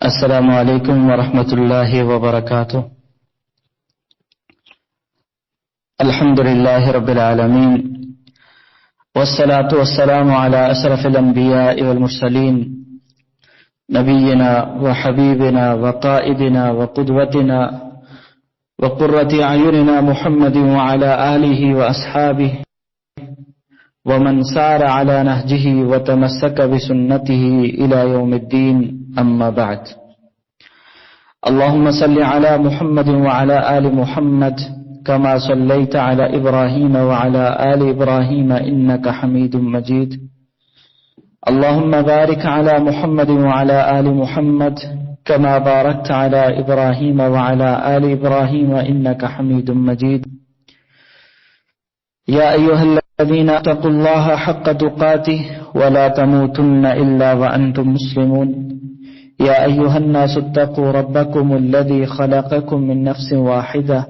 السلام علیکم ورحمۃ اللہ وبرکاتہ۔ الحمد للہ رب العالمین والصلاة والسلام علی اشرف الانبیاء والمرسلین نبینا وحبیبنا وقائدنا وقدوتنا وقرۃ اعیننا محمد وعلی آلہ واصحابہ ومن سار على نهجه وتمسك بسنته إلى يوم الدين، أما بعد. اللهم صل على محمد وعلى آل محمد كما صليت على إبراهيم وعلى آل إبراهيم إنك حميد مجيد. اللهم بارك على محمد وعلى آل محمد كما باركت على إبراهيم وعلى آل إبراهيم إنك حميد مجيد. يا أيها الذين اتقوا الله حق تقاته ولا تموتن إلا وأنتم مسلمون. يا أيها الناس اتقوا ربكم الذي خلقكم من نفس واحدة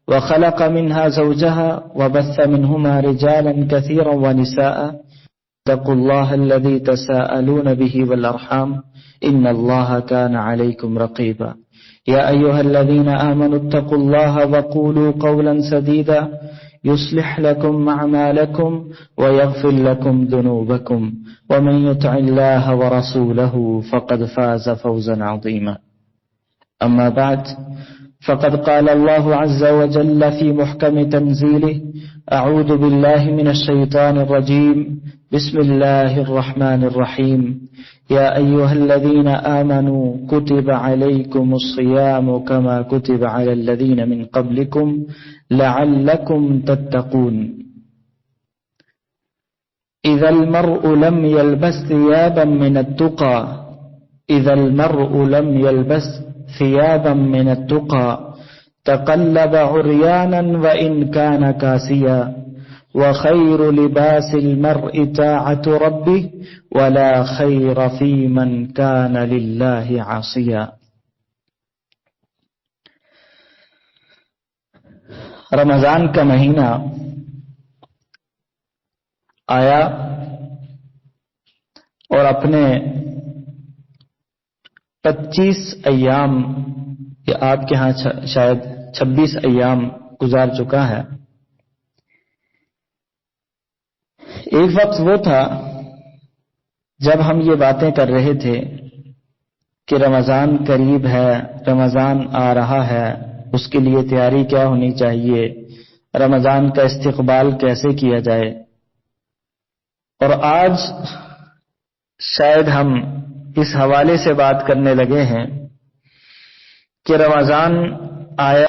وخلق منها زوجها وبث منهما رجالا كثيرا ونساء. اتقوا الله الذي تساءلون به والأرحام إن الله كان عليكم رقيبا. يا أيها الذين آمنوا اتقوا الله وقولوا قولا سديدا يصلح لكم أعمالكم ويغفر لكم ذنوبكم ومن يطع الله ورسوله فقد فاز فوزا عظيما. أما بعد، فقد قال الله عز وجل في محكم تنزيله: أعوذ بالله من الشيطان الرجيم، بسم الله الرحمن الرحيم. يا أيها الذين آمنوا كتب عليكم الصيام كما كتب على الذين من قبلكم لعلكم تتقون. إذا المرء لم يلبس ثيابا من التقى إذا المرء لم يلبس ثيابا من التقى تقلب عريانا وإن كان كاسيا. وخير لباس المرء طاعة ربه ولا خير في من كان لله عاصيا. رمضان کا مہینہ آیا اور اپنے 25 ایام یا آپ کے ہاں شاید 26 ایام گزار چکا ہے. ایک وقت وہ تھا جب ہم یہ باتیں کر رہے تھے کہ رمضان قریب ہے، رمضان آ رہا ہے، اس کے لیے تیاری کیا ہونی چاہیے، رمضان کا استقبال کیسے کیا جائے. اور آج شاید ہم اس حوالے سے بات کرنے لگے ہیں کہ رمضان آیا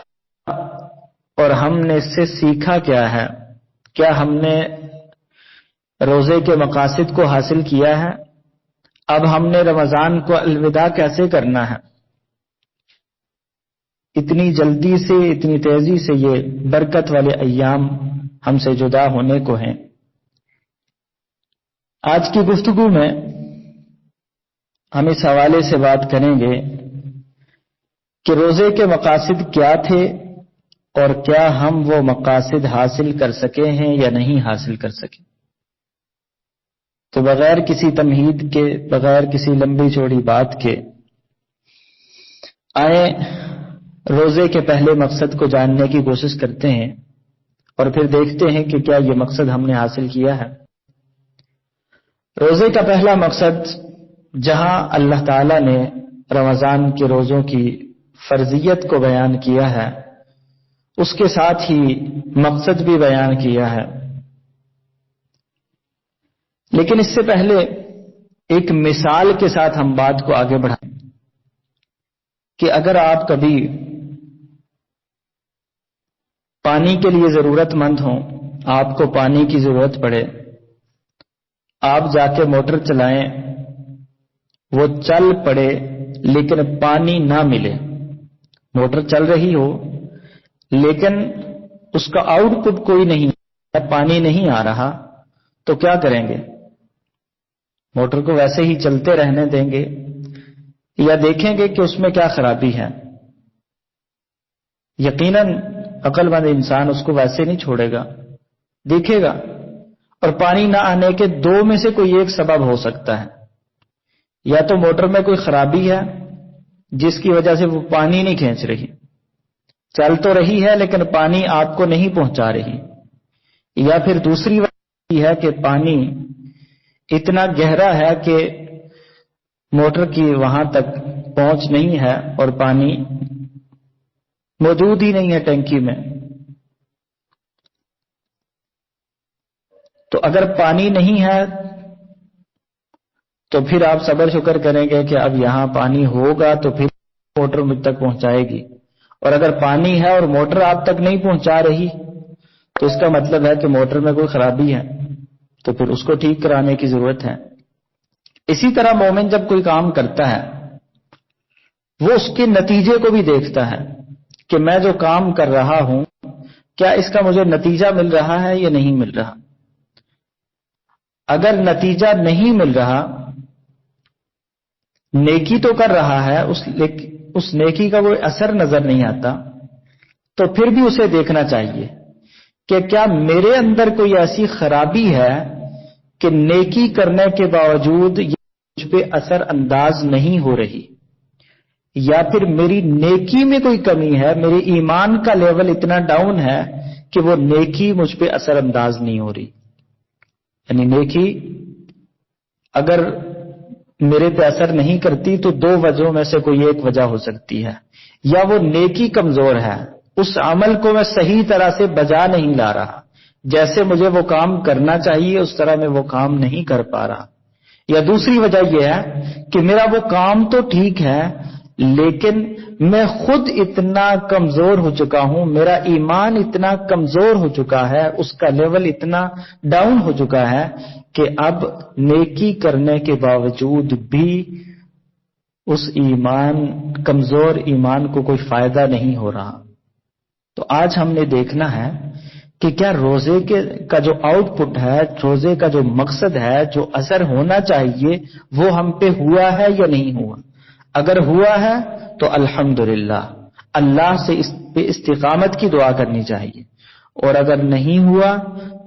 اور ہم نے اس سے سیکھا کیا ہے. کیا ہم نے روزے کے مقاصد کو حاصل کیا ہے؟ اب ہم نے رمضان کو الوداع کیسے کرنا ہے؟ اتنی جلدی سے، اتنی تیزی سے یہ برکت والے ایام ہم سے جدا ہونے کو ہیں. آج کی گفتگو میں ہم اس حوالے سے بات کریں گے کہ روزے کے مقاصد کیا تھے اور کیا ہم وہ مقاصد حاصل کر سکے ہیں یا نہیں حاصل کر سکے. تو بغیر کسی تمہید کے، بغیر کسی لمبی چوڑی بات کے، آئیں روزے کے پہلے مقصد کو جاننے کی کوشش کرتے ہیں اور پھر دیکھتے ہیں کہ کیا یہ مقصد ہم نے حاصل کیا ہے. روزے کا پہلا مقصد، جہاں اللہ تعالی نے رمضان کے روزوں کی فرضیت کو بیان کیا ہے، اس کے ساتھ ہی مقصد بھی بیان کیا ہے. لیکن اس سے پہلے ایک مثال کے ساتھ ہم بات کو آگے بڑھائیں کہ اگر آپ کبھی پانی کے لیے ضرورت مند ہوں، آپ کو پانی کی ضرورت پڑے، آپ جا کے موٹر چلائیں، وہ چل پڑے لیکن پانی نہ ملے، موٹر چل رہی ہو لیکن اس کا آؤٹ پٹ کوئی نہیں، پانی نہیں آ رہا، تو کیا کریں گے؟ موٹر کو ویسے ہی چلتے رہنے دیں گے یا دیکھیں گے کہ اس میں کیا خرابی ہے؟ یقیناً عقل مند انسان اس کو ویسے نہیں چھوڑے گا، دیکھے گا. اور پانی نہ آنے کے دو میں سے کوئی ایک سبب ہو سکتا ہے، یا تو موٹر میں کوئی خرابی ہے جس کی وجہ سے وہ پانی نہیں کھینچ رہی، چل تو رہی ہے لیکن پانی آپ کو نہیں پہنچا رہی، یا پھر دوسری وجہ یہ ہے کہ پانی اتنا گہرا ہے کہ موٹر کی وہاں تک پہنچ نہیں ہے اور پانی موجود ہی نہیں ہے ٹینکی میں۔ تو اگر پانی نہیں ہے تو پھر آپ صبر شکر کریں گے کہ اب یہاں پانی ہوگا تو پھر موٹر مجھ تک پہنچائے گی، اور اگر پانی ہے اور موٹر آپ تک نہیں پہنچا رہی تو اس کا مطلب ہے کہ موٹر میں کوئی خرابی ہے، تو پھر اس کو ٹھیک کرانے کی ضرورت ہے۔ اسی طرح مومن جب کوئی کام کرتا ہے وہ اس کے نتیجے کو بھی دیکھتا ہے کہ میں جو کام کر رہا ہوں کیا اس کا مجھے نتیجہ مل رہا ہے یا نہیں مل رہا۔ اگر نتیجہ نہیں مل رہا، نیکی تو کر رہا ہے، اس نیکی کا کوئی اثر نظر نہیں آتا، تو پھر بھی اسے دیکھنا چاہیے کہ کیا میرے اندر کوئی ایسی خرابی ہے کہ نیکی کرنے کے باوجود یہ مجھ پہ اثر انداز نہیں ہو رہی، یا پھر میری نیکی میں کوئی کمی ہے، میرے ایمان کا لیول اتنا ڈاؤن ہے کہ وہ نیکی مجھ پہ اثر انداز نہیں ہو رہی۔ یعنی نیکی اگر میرے پہ اثر نہیں کرتی تو دو وجہوں میں سے کوئی ایک وجہ ہو سکتی ہے، یا وہ نیکی کمزور ہے، اس عمل کو میں صحیح طرح سے بجا نہیں لا رہا، جیسے مجھے وہ کام کرنا چاہیے اس طرح میں وہ کام نہیں کر پا رہا، یا دوسری وجہ یہ ہے کہ میرا وہ کام تو ٹھیک ہے لیکن میں خود اتنا کمزور ہو چکا ہوں، میرا ایمان اتنا کمزور ہو چکا ہے، اس کا لیول اتنا ڈاؤن ہو چکا ہے کہ اب نیکی کرنے کے باوجود بھی اس کمزور ایمان کو کوئی فائدہ نہیں ہو رہا۔ تو آج ہم نے دیکھنا ہے کہ کیا روزے کا جو آؤٹ پٹ ہے، روزے کا جو مقصد ہے، جو اثر ہونا چاہیے وہ ہم پہ ہوا ہے یا نہیں ہوا۔ اگر ہوا ہے تو الحمدللہ، اللہ سے اس پہ استقامت کی دعا کرنی چاہیے، اور اگر نہیں ہوا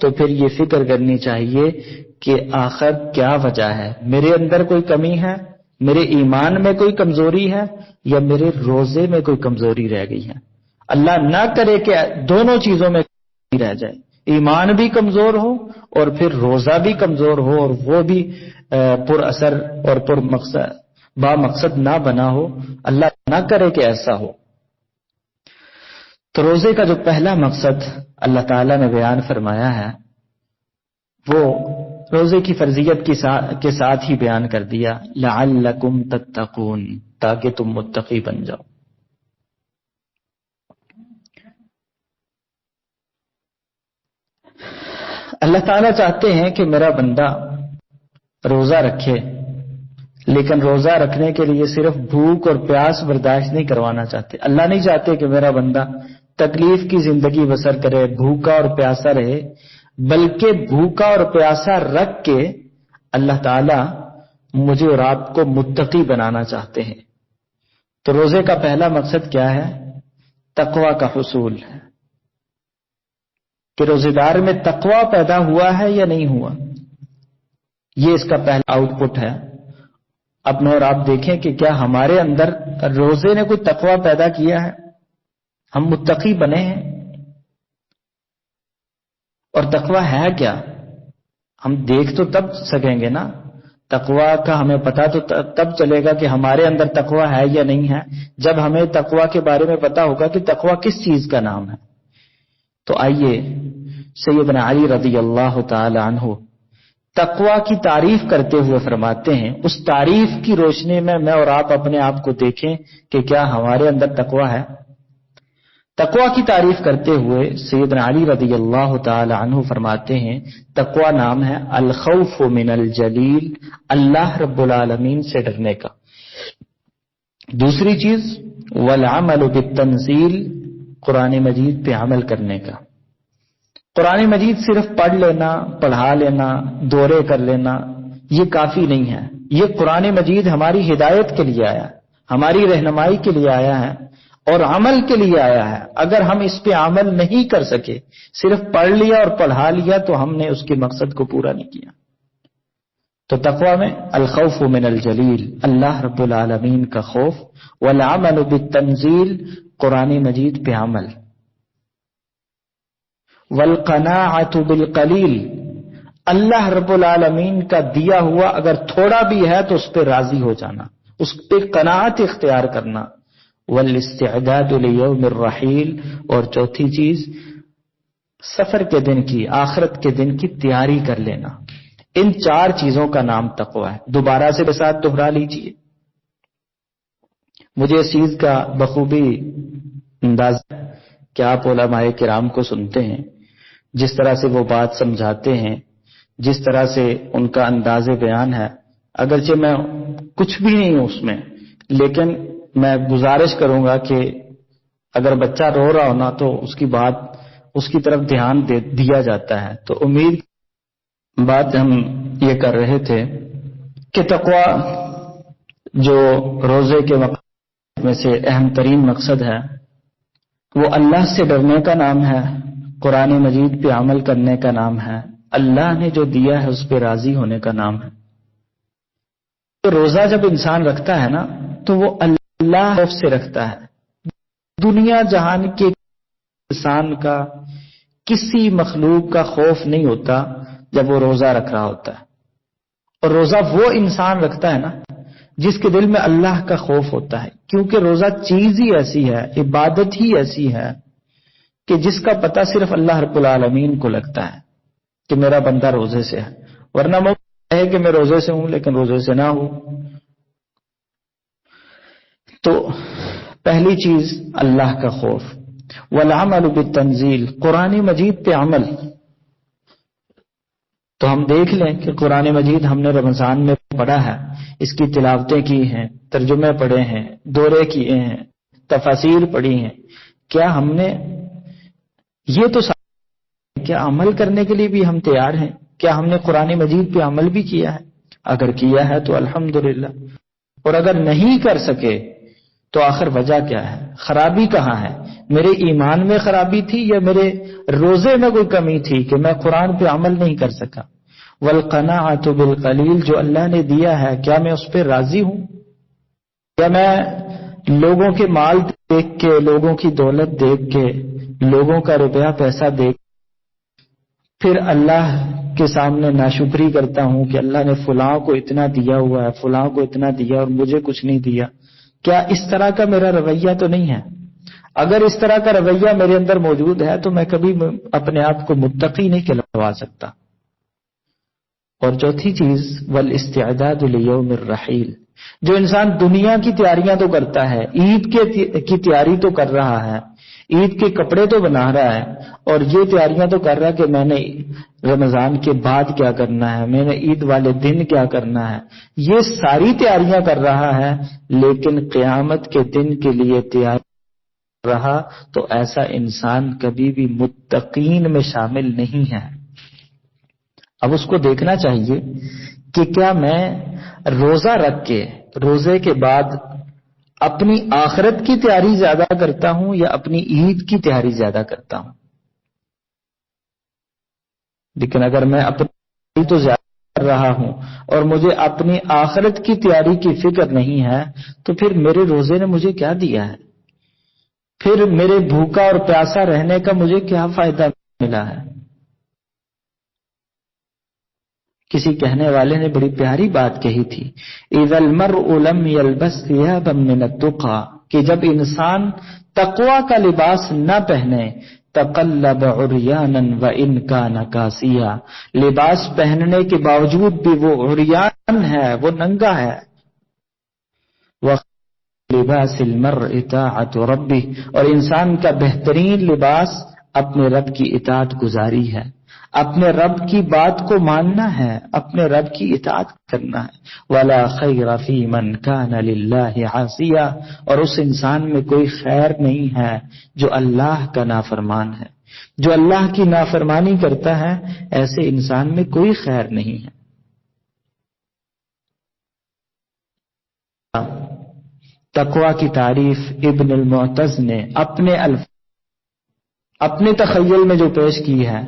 تو پھر یہ فکر کرنی چاہیے کہ آخر کیا وجہ ہے، میرے اندر کوئی کمی ہے، میرے ایمان میں کوئی کمزوری ہے، یا میرے روزے میں کوئی کمزوری رہ گئی ہے۔ اللہ نہ کرے کہ دونوں چیزوں میں رہ جائے، ایمان بھی کمزور ہو اور پھر روزہ بھی کمزور ہو اور وہ بھی پر اثر اور با مقصد نہ بنا ہو، اللہ نہ کرے کہ ایسا ہو۔ تو روزے کا جو پہلا مقصد اللہ تعالیٰ نے بیان فرمایا ہے وہ روزے کی فرضیت کے ساتھ ہی بیان کر دیا، لعلکم تتقون، تاکہ تم متقی بن جاؤ۔ اللہ تعالیٰ چاہتے ہیں کہ میرا بندہ روزہ رکھے، لیکن روزہ رکھنے کے لیے صرف بھوک اور پیاس برداشت نہیں کروانا چاہتے۔ اللہ نہیں چاہتے کہ میرا بندہ تکلیف کی زندگی بسر کرے، بھوکا اور پیاسا رہے، بلکہ بھوکا اور پیاسا رکھ کے اللہ تعالیٰ مجھے اور آپ کو متقی بنانا چاہتے ہیں۔ تو روزے کا پہلا مقصد کیا ہے؟ تقوی کا حصول ہے، کہ روزے دار میں تقوی پیدا ہوا ہے یا نہیں ہوا، یہ اس کا پہلا آؤٹ پٹ ہے۔ اب میں اور آپ دیکھیں کہ کیا ہمارے اندر روزے نے کوئی تقوی پیدا کیا ہے، ہم متقی بنے ہیں؟ اور تقوی ہے کیا، ہم دیکھ تو تب سکیں گے نا، تقوی کا ہمیں پتا تو تب چلے گا کہ ہمارے اندر تقوی ہے یا نہیں ہے، جب ہمیں تقوی کے بارے میں پتا ہوگا کہ تقوی کس چیز کا نام ہے۔ تو آئیے سیدنا علی رضی اللہ تعالی عنہ تقوی کی تعریف کرتے ہوئے فرماتے ہیں، اس تعریف کی روشنی میں اور آپ اپنے آپ کو دیکھیں کہ کیا ہمارے اندر تقوی ہے۔ تقوی کی تعریف کرتے ہوئے سیدنا علی رضی اللہ تعالی عنہ فرماتے ہیں، تقوی نام ہے الخوف من الجلیل، اللہ رب العالمین سے ڈرنے کا۔ دوسری چیز والعمل بالتنزیل، قرآن مجید پہ عمل کرنے کا۔ قرآن مجید صرف پڑھ لینا، پڑھا لینا، دورے کر لینا یہ کافی نہیں ہے۔ یہ قرآن مجید ہماری ہدایت کے لیے آیا ہے، ہماری رہنمائی کے لیے آیا ہے اور عمل کے لیے آیا ہے۔ اگر ہم اس پہ عمل نہیں کر سکے، صرف پڑھ لیا اور پڑھا لیا، تو ہم نے اس کے مقصد کو پورا نہیں کیا۔ تو تقوی میں الخوف من الجلیل، اللہ رب العالمین کا خوف، والعمل بالتنزیل، قرآن مجید پہ عمل، والقناعۃ بالقلیل، اللہ رب العالمین کا دیا ہوا اگر تھوڑا بھی ہے تو اس پہ راضی ہو جانا، اس پہ قناعت اختیار کرنا، والاستعداد لیوم الرحیل، اور چوتھی چیز سفر کے دن کی، آخرت کے دن کی تیاری کر لینا۔ ان چار چیزوں کا نام تقوی ہے۔ دوبارہ سے ساتھ دہرا لیجیے، مجھے اس چیز کا بخوبی انداز ہے کہ آپ علماء کرام کو سنتے ہیں، جس طرح سے وہ بات سمجھاتے ہیں، جس طرح سے ان کا انداز بیان ہے، اگرچہ میں کچھ بھی نہیں ہوں اس میں، لیکن میں گزارش کروں گا کہ اگر بچہ رو رہا ہو نا تو اس کی بات، اس کی طرف دھیان دیا جاتا ہے۔ تو امید بات ہم یہ کر رہے تھے کہ تقوی جو روزے کے وقت میں سے اہم ترین مقصد ہے وہ اللہ سے ڈرنے کا نام ہے، قرآن مجید پہ عمل کرنے کا نام ہے، اللہ نے جو دیا ہے اس پہ راضی ہونے کا نام ہے۔ تو روزہ جب انسان رکھتا ہے نا تو وہ اللہ سے رکھتا ہے، دنیا جہان کے انسان کا کسی مخلوق کا خوف نہیں ہوتا جب وہ روزہ رکھ رہا ہوتا ہے۔ اور روزہ وہ انسان رکھتا ہے نا جس کے دل میں اللہ کا خوف ہوتا ہے، کیونکہ روزہ چیز ہی ایسی ہے، عبادت ہی ایسی ہے کہ جس کا پتہ صرف اللہ رب العالمین کو لگتا ہے کہ میرا بندہ روزے سے ہے، ورنہ ممکن ہے کہ میں روزے سے ہوں لیکن روزے سے نہ ہوں۔ تو پہلی چیز اللہ کا خوف، والعمل بالتنزیل، قرآن مجید پہ عمل۔ تو ہم دیکھ لیں کہ قرآن مجید ہم نے رمضان میں پڑھا ہے، اس کی تلاوتیں کی ہیں، ترجمے پڑھے ہیں، دورے کیے ہیں، تفاسیر پڑھی ہیں، کیا ہم نے یہ تو کیا عمل کرنے کے لیے بھی ہم تیار ہیں؟ کیا ہم نے قرآن مجید پہ عمل بھی کیا ہے؟ اگر کیا ہے تو الحمدللہ، اور اگر نہیں کر سکے تو آخر وجہ کیا ہے؟ خرابی کہاں ہے؟ میرے ایمان میں خرابی تھی یا میرے روزے میں کوئی کمی تھی کہ میں قرآن پہ عمل نہیں کر سکا؟ والقناعۃ بالقلیل، جو اللہ نے دیا ہے کیا میں اس پہ راضی ہوں؟ کیا میں لوگوں کے مال دیکھ کے، لوگوں کی دولت دیکھ کے، لوگوں کا روپیہ پیسہ دیکھ پھر اللہ کے سامنے ناشکری کرتا ہوں کہ اللہ نے فلاں کو اتنا دیا ہوا ہے، فلاں کو اتنا دیا اور مجھے کچھ نہیں دیا؟ کیا اس طرح کا میرا رویہ تو نہیں ہے؟ اگر اس طرح کا رویہ میرے اندر موجود ہے تو میں کبھی اپنے آپ کو متقی نہیں کہلوا سکتا۔ اور چوتھی چیز والاستعداد لیوم الرحیل، جو انسان دنیا کی تیاریاں تو کرتا ہے، عید کی تیاری تو کر رہا ہے، عید کے کپڑے تو بنا رہا ہے، اور یہ تیاریاں تو کر رہا ہے کہ میں نے رمضان کے بعد کیا کرنا ہے، میں نے عید والے دن کیا کرنا ہے، یہ ساری تیاریاں کر رہا ہے، لیکن قیامت کے دن کے لیے تیار رہا تو ایسا انسان کبھی بھی متقین میں شامل نہیں ہے۔ اب اس کو دیکھنا چاہیے کہ کیا میں روزہ رکھ کے روزے کے بعد اپنی آخرت کی تیاری زیادہ کرتا ہوں یا اپنی عید کی تیاری زیادہ کرتا ہوں؟ لیکن اگر میں اپنی تو زیادہ کر رہا ہوں اور مجھے اپنی آخرت کی تیاری کی فکر نہیں ہے تو پھر میرے روزے نے مجھے کیا دیا ہے؟ پھر میرے بھوکا اور پیاسا رہنے کا مجھے کیا فائدہ ملا ہے؟ کسی کہنے والے نے بڑی پیاری بات کہی تھی، اذا المرء لم يلبس ثيابا من التقى، کہ جب انسان تقوی کا لباس نہ پہنے، تقلب عریانا وان كان كاسيا، لباس پہننے کے باوجود بھی وہ عریان ہے، وہ ننگا ہے۔ لباس المرء طاعت ربه، اور انسان کا بہترین لباس اپنے رب کی اطاعت گزاری ہے، اپنے رب کی بات کو ماننا ہے، اپنے رب کی اطاعت کرنا ہے۔ ولا خیر فی من کان للہ عاصیا، اور اس انسان میں کوئی خیر نہیں ہے جو اللہ کا نافرمان ہے، جو اللہ کی نافرمانی کرتا ہے، ایسے انسان میں کوئی خیر نہیں ہے۔ تقوی کی تعریف ابن المعتز نے اپنے تخیل میں جو پیش کی ہے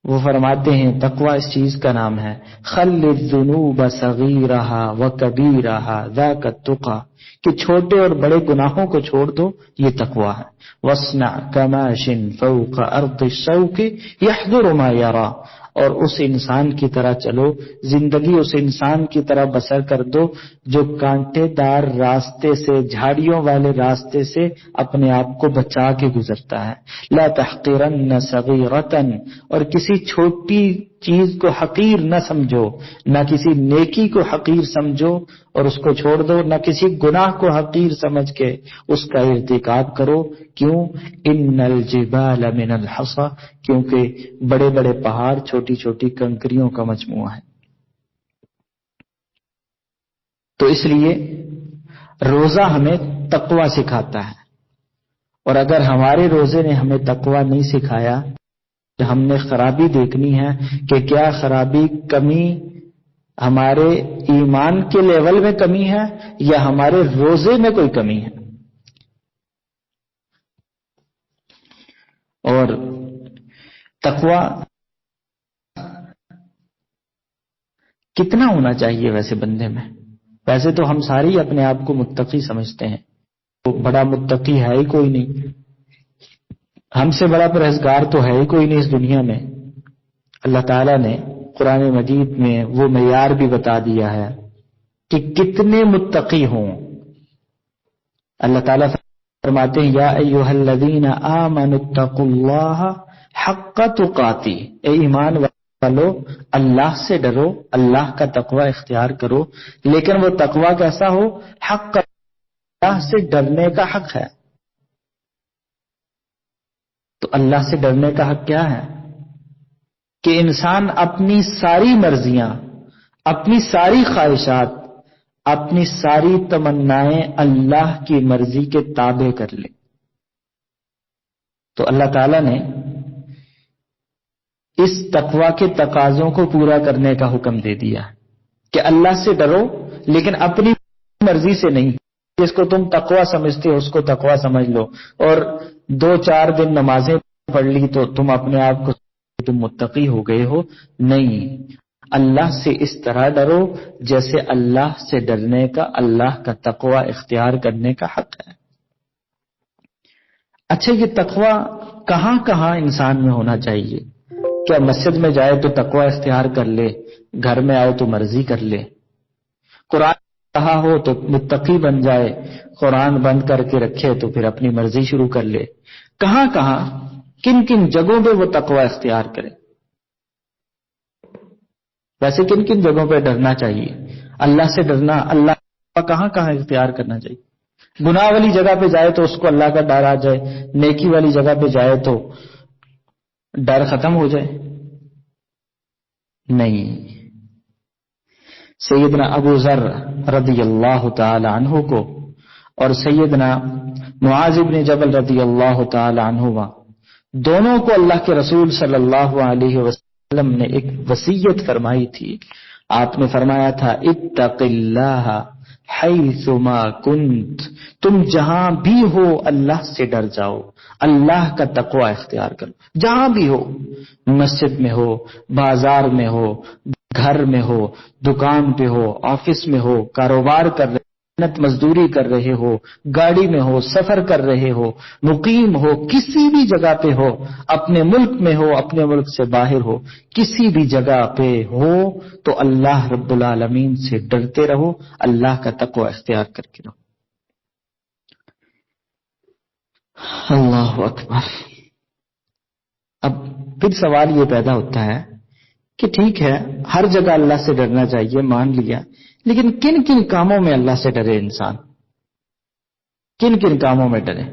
وہ فرماتے ہیں تقوی اس چیز کا نام ہے، خل الذنوب صغیرہا وکبیرہا ذاک التقی، کہ چھوٹے اور بڑے گناہوں کو چھوڑ دو، یہ تقوی ہے۔ واصنع کماش فوق ارض الشوک یحضر ما یرا، اور اس انسان کی طرح چلو، زندگی اس انسان کی طرح بسر کر دو جو کانٹے دار راستے سے، جھاڑیوں والے راستے سے اپنے آپ کو بچا کے گزرتا ہے۔ لا تحقرن صغیرۃ، اور کسی چھوٹی چیز کو حقیر نہ سمجھو، نہ کسی نیکی کو حقیر سمجھو اور اس کو چھوڑ دو، نہ کسی گناہ کو حقیر سمجھ کے اس کا ارتکاب کرو۔ کیوں؟ ان الجبال من الحصى، کیونکہ بڑے بڑے پہاڑ چھوٹی چھوٹی کنکریوں کا مجموعہ ہے۔ تو اس لیے روزہ ہمیں تقوی سکھاتا ہے، اور اگر ہمارے روزے نے ہمیں تقوی نہیں سکھایا، ہم نے خرابی دیکھنی ہے کہ کیا خرابی کمی ہمارے ایمان کے لیول میں کمی ہے یا ہمارے روزے میں کوئی کمی ہے۔ اور تقوی کتنا ہونا چاہیے ویسے بندے میں؟ ویسے تو ہم سارے اپنے آپ کو متقی سمجھتے ہیں، تو بڑا متقی ہے ہی کوئی نہیں، ہم سے بڑا پرہیزگار تو ہے ہی کوئی نہیں اس دنیا میں۔ اللہ تعالیٰ نے قرآن مجید میں وہ معیار بھی بتا دیا ہے کہ کتنے متقی ہوں۔ اللہ تعالیٰ فرماتے ہیں یا ایھا الذین آمنوا اتقوا اللہ حق تقاتی، اے ایمان والو اللہ سے ڈرو، اللہ کا تقوی اختیار کرو، لیکن وہ تقوی کیسا ہو؟ حق، اللہ سے ڈرنے کا حق ہے۔ تو اللہ سے ڈرنے کا حق کیا ہے؟ کہ انسان اپنی ساری مرضیاں، اپنی ساری خواہشات، اپنی ساری تمنائیں اللہ کی مرضی کے تابع کر لے۔ تو اللہ تعالیٰ نے اس تقوی کے تقاضوں کو پورا کرنے کا حکم دے دیا کہ اللہ سے ڈرو لیکن اپنی مرضی سے نہیں۔ جس کو تم تقوی سمجھتے ہو اس کو تقوی سمجھ لو، اور 2-4 دن نمازیں پڑھ لی تو تم اپنے آپ کو تم متقی ہو گئے ہو، نہیں۔ اللہ سے اس طرح ڈرو جیسے اللہ سے ڈرنے کا، اللہ کا تقوی اختیار کرنے کا حق ہے۔ اچھا، یہ تقوی کہاں کہاں انسان میں ہونا چاہیے؟ کیا مسجد میں جائے تو تقوی اختیار کر لے، گھر میں آئے تو مرضی کر لے؟ قرآن کہا ہو تو متقی بن جائے، قرآن بند کر کے رکھے تو پھر اپنی مرضی شروع کر لے؟ کہاں کہاں، کن کن جگہوں پہ وہ تقوی اختیار کرے؟ ویسے کن کن جگہوں پہ ڈرنا چاہیے؟ اللہ سے ڈرنا، اللہ کا کہاں کہاں اختیار کرنا چاہیے؟ گناہ والی جگہ پہ جائے تو اس کو اللہ کا ڈر آ جائے، نیکی والی جگہ پہ جائے تو ڈر ختم ہو جائے؟ نہیں۔ سیدنا ابو ذر رضی اللہ تعالی عنہ کو اور سیدنا معاذ بن جبل رضی اللہ تعالی عنہما، دونوں کو اللہ کے رسول صلی اللہ علیہ وسلم نے ایک وصیت فرمائی تھی۔ آپ نے فرمایا تھا اتق اللہ حیث ما کنت، تم جہاں بھی ہو اللہ سے ڈر جاؤ، اللہ کا تقوی اختیار کرو، جہاں بھی ہو، مسجد میں ہو، بازار میں ہو، گھر میں ہو، دکان پہ ہو، آفس میں ہو، کاروبار کر رہے، محنت مزدوری کر رہے ہو، گاڑی میں ہو، سفر کر رہے ہو، مقیم ہو، کسی بھی جگہ پہ ہو، اپنے ملک میں ہو، اپنے ملک سے باہر ہو، کسی بھی جگہ پہ ہو تو اللہ رب العالمین سے ڈرتے رہو، اللہ کا تقوی اختیار کر کے رہو۔ اللہ اکبر۔ اب پھر سوال یہ پیدا ہوتا ہے کہ ٹھیک ہے ہر جگہ اللہ سے ڈرنا چاہیے، مان لیا، لیکن کن کن کاموں میں اللہ سے ڈرے انسان؟ کن کن کاموں میں ڈرے؟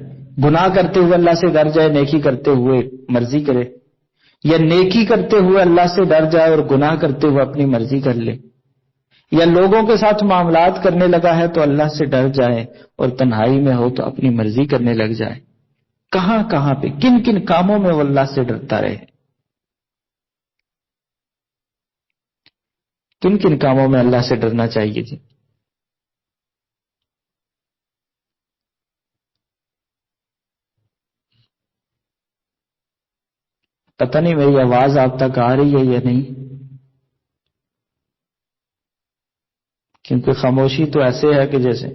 گناہ کرتے ہوئے اللہ سے ڈر جائے، نیکی کرتے ہوئے مرضی کرے، یا نیکی کرتے ہوئے اللہ سے ڈر جائے اور گناہ کرتے ہوئے اپنی مرضی کر لے، یا لوگوں کے ساتھ معاملات کرنے لگا ہے تو اللہ سے ڈر جائے اور تنہائی میں ہو تو اپنی مرضی کرنے لگ جائے؟ کہاں کہاں پہ، کن کن کاموں میں وہ اللہ سے ڈرتا رہے؟ کن کن کاموں میں اللہ سے ڈرنا چاہیے جی؟ پتہ نہیں میری آواز آپ تک آ رہی ہے یا نہیں، کیونکہ خاموشی تو ایسے ہے کہ جیسے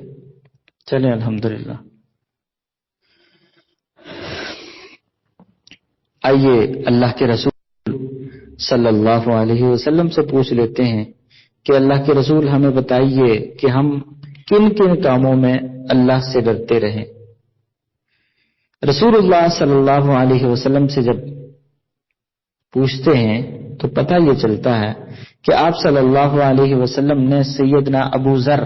چلیں الحمدللہ۔ آئیے اللہ کے رسول صلی اللہ علیہ وسلم سے پوچھ لیتے ہیں کہ اللہ کے رسول ہمیں بتائیے کہ ہم کن کن کاموں میں اللہ سے ڈرتے رہیں۔ رسول اللہ صلی اللہ علیہ وسلم سے جب پوچھتے ہیں تو پتہ یہ چلتا ہے کہ آپ صلی اللہ علیہ وسلم نے سیدنا ابو ذر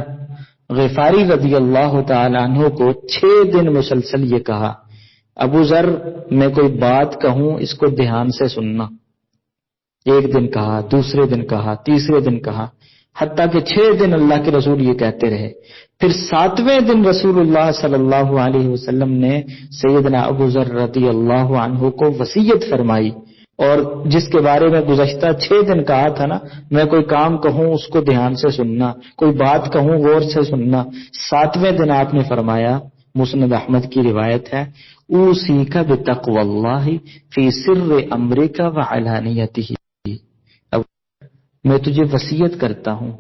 غفاری رضی اللہ تعالی عنہ کو 6 دن مسلسل یہ کہا، ابو ذر میں کوئی بات کہوں اس کو دھیان سے سننا۔ ایک دن کہا، دوسرے دن کہا، تیسرے دن کہا، حتیٰ کہ 6 دن اللہ کے رسول یہ کہتے رہے۔ پھر 7ویں دن رسول اللہ صلی اللہ علیہ وسلم نے سیدنا ابو ذر رضی اللہ عنہ کو وصیت فرمائی، اور جس کے بارے میں گزشتہ 6 دن کہا تھا نا، میں کوئی کام کہوں اس کو دھیان سے سننا، کوئی بات کہوں غور سے سننا، 7ویں دن آپ نے فرمایا، مسند احمد کی روایت ہے، اوصیک بتقوی اللہ فی سر امرک وعلانیتہ، میں تجھے وصیت کرتا ہوں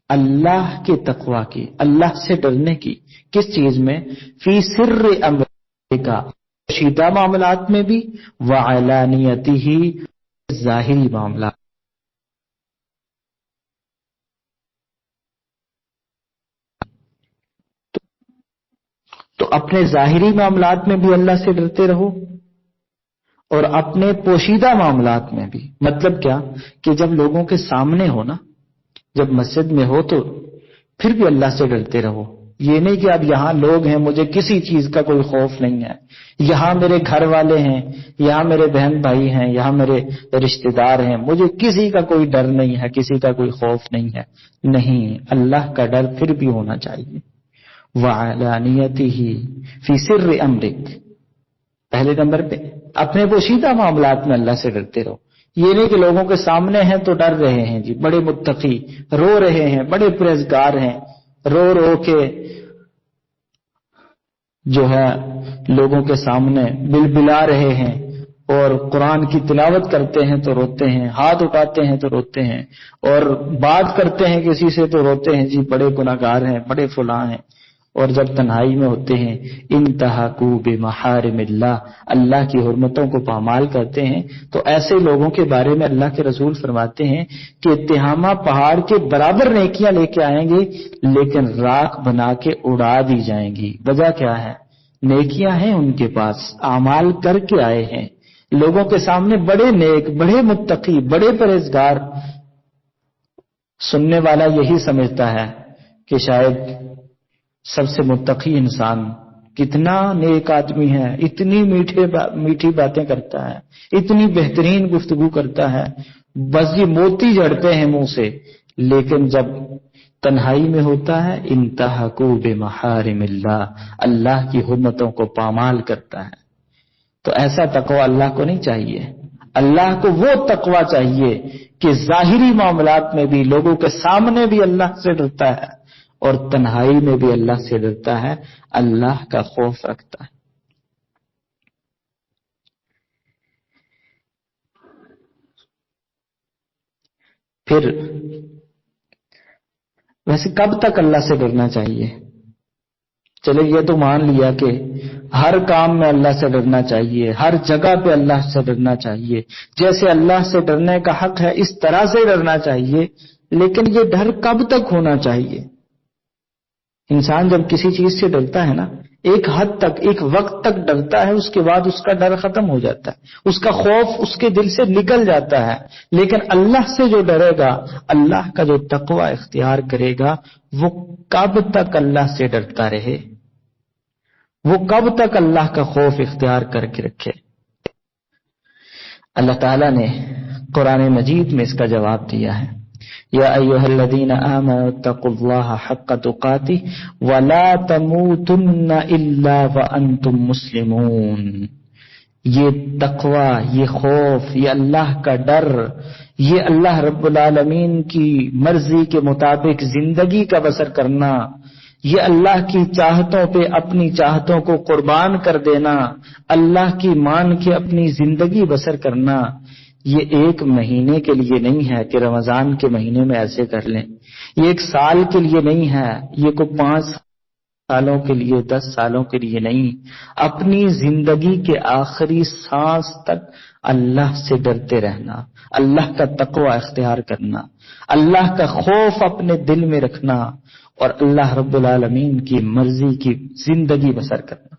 اللہ کے تقوی کی، اللہ سے ڈرنے کی۔ کس چیز میں؟ فی سر امرک، پوشیدہ معاملات میں بھی، وعلانیتہ، ظاہری معاملات۔ تو اپنے ظاہری معاملات میں بھی اللہ سے ڈرتے رہو اور اپنے پوشیدہ معاملات میں بھی۔ مطلب کیا کہ جب لوگوں کے سامنے ہو نا، جب مسجد میں ہو تو پھر بھی اللہ سے ڈرتے رہو۔ یہ نہیں کہ اب یہاں لوگ ہیں مجھے کسی چیز کا کوئی خوف نہیں ہے، یہاں میرے گھر والے ہیں، یہاں میرے بہن بھائی ہیں، یہاں میرے رشتہ دار ہیں، مجھے کسی کا کوئی ڈر نہیں ہے، کسی کا کوئی خوف نہیں ہے۔ نہیں، اللہ کا ڈر پھر بھی ہونا چاہیے۔ وعلانیتہ فی سر امرک، پہلے نمبر پہ اپنے پوشیدہ معاملات میں اللہ سے ڈرتے رہو۔ یہ نہیں کہ لوگوں کے سامنے ہیں تو ڈر رہے ہیں جی، بڑے متقی، رو رہے ہیں، بڑے پرہیزگار ہیں، رو رو کے جو ہے لوگوں کے سامنے بلبلا رہے ہیں، اور قرآن کی تلاوت کرتے ہیں تو روتے ہیں، ہاتھ اٹھاتے ہیں تو روتے ہیں، اور بات کرتے ہیں کسی سے تو روتے ہیں جی بڑے گناہگار ہیں، بڑے فلاں ہیں۔ اور جب تنہائی میں ہوتے ہیں انتہکوا بمحارم اللہ، اللہ کی حرمتوں کو پامال کرتے ہیں، تو ایسے لوگوں کے بارے میں اللہ کے رسول فرماتے ہیں کہ تہامہ پہاڑ کے برابر نیکیاں لے کے آئیں گے لیکن راکھ بنا کے اڑا دی جائیں گی۔ وجہ کیا ہے؟ نیکیاں ہیں ان کے پاس، اعمال کر کے آئے ہیں، لوگوں کے سامنے بڑے نیک، بڑے متقی، بڑے پرہیزگار۔ سننے والا یہی سمجھتا ہے کہ شاید سب سے متقی انسان کتنا نیک آدمی ہے، اتنی میٹھی باتیں کرتا ہے، اتنی بہترین گفتگو کرتا ہے، بس یہ موتی جڑتے ہیں منہ سے، لیکن جب تنہائی میں ہوتا ہے انتہکوا بمحارم اللہ، اللہ کی حرمتوں کو پامال کرتا ہے۔ تو ایسا تقوی اللہ کو نہیں چاہیے۔ اللہ کو وہ تقوی چاہیے کہ ظاہری معاملات میں بھی، لوگوں کے سامنے بھی اللہ سے ڈرتا ہے اور تنہائی میں بھی اللہ سے ڈرتا ہے، اللہ کا خوف رکھتا ہے۔ پھر ویسے کب تک اللہ سے ڈرنا چاہیے؟ چلے یہ تو مان لیا کہ ہر کام میں اللہ سے ڈرنا چاہیے، ہر جگہ پہ اللہ سے ڈرنا چاہیے، جیسے اللہ سے ڈرنے کا حق ہے اس طرح سے ڈرنا چاہیے، لیکن یہ ڈر کب تک ہونا چاہیے؟ انسان جب کسی چیز سے ڈرتا ہے نا، ایک حد تک، ایک وقت تک ڈرتا ہے، اس کے بعد اس کا ڈر ختم ہو جاتا ہے، اس کا خوف اس کے دل سے نکل جاتا ہے۔ لیکن اللہ سے جو ڈرے گا، اللہ کا جو تقوی اختیار کرے گا، وہ کب تک اللہ سے ڈرتا رہے، وہ کب تک اللہ کا خوف اختیار کر کے رکھے۔ اللہ تعالیٰ نے قرآن مجید میں اس کا جواب دیا ہے، یا ایھا الذین آمنوا اتقوا اللہ حق تقاتہ ولا تموتن الا وانتم مسلمون۔ یہ تقوی، یہ خوف، یہ اللہ کا ڈر، یہ اللہ رب العالمین کی مرضی کے مطابق زندگی کا بسر کرنا، یہ اللہ کی چاہتوں پہ اپنی چاہتوں کو قربان کر دینا، اللہ کی مان کے اپنی زندگی بسر کرنا، یہ ایک مہینے کے لیے نہیں ہے کہ رمضان کے مہینے میں ایسے کر لیں، یہ ایک سال کے لیے نہیں ہے، یہ کوئی 5 سالوں کے لیے، 10 سالوں کے لیے نہیں، اپنی زندگی کے آخری سانس تک اللہ سے ڈرتے رہنا، اللہ کا تقوی اختیار کرنا، اللہ کا خوف اپنے دل میں رکھنا اور اللہ رب العالمین کی مرضی کی زندگی بسر کرنا.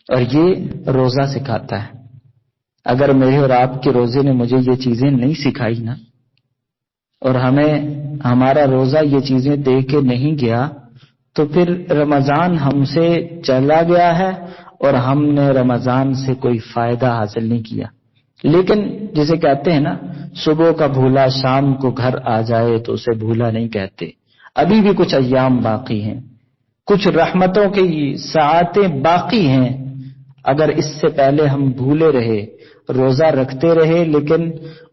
اور یہ روزہ سکھاتا ہے. اگر میرے اور آپ کے روزے نے مجھے یہ چیزیں نہیں سکھائی نا، اور ہمارا روزہ یہ چیزیں دے کے نہیں گیا، تو پھر رمضان ہم سے چلا گیا ہے اور ہم نے رمضان سے کوئی فائدہ حاصل نہیں کیا. لیکن جسے کہتے ہیں نا، صبح کا بھولا شام کو گھر آ جائے تو اسے بھولا نہیں کہتے. ابھی بھی کچھ ایام باقی ہیں، کچھ رحمتوں کی ساعتیں باقی ہیں. اگر اس سے پہلے ہم بھولے رہے، روزہ رکھتے رہے لیکن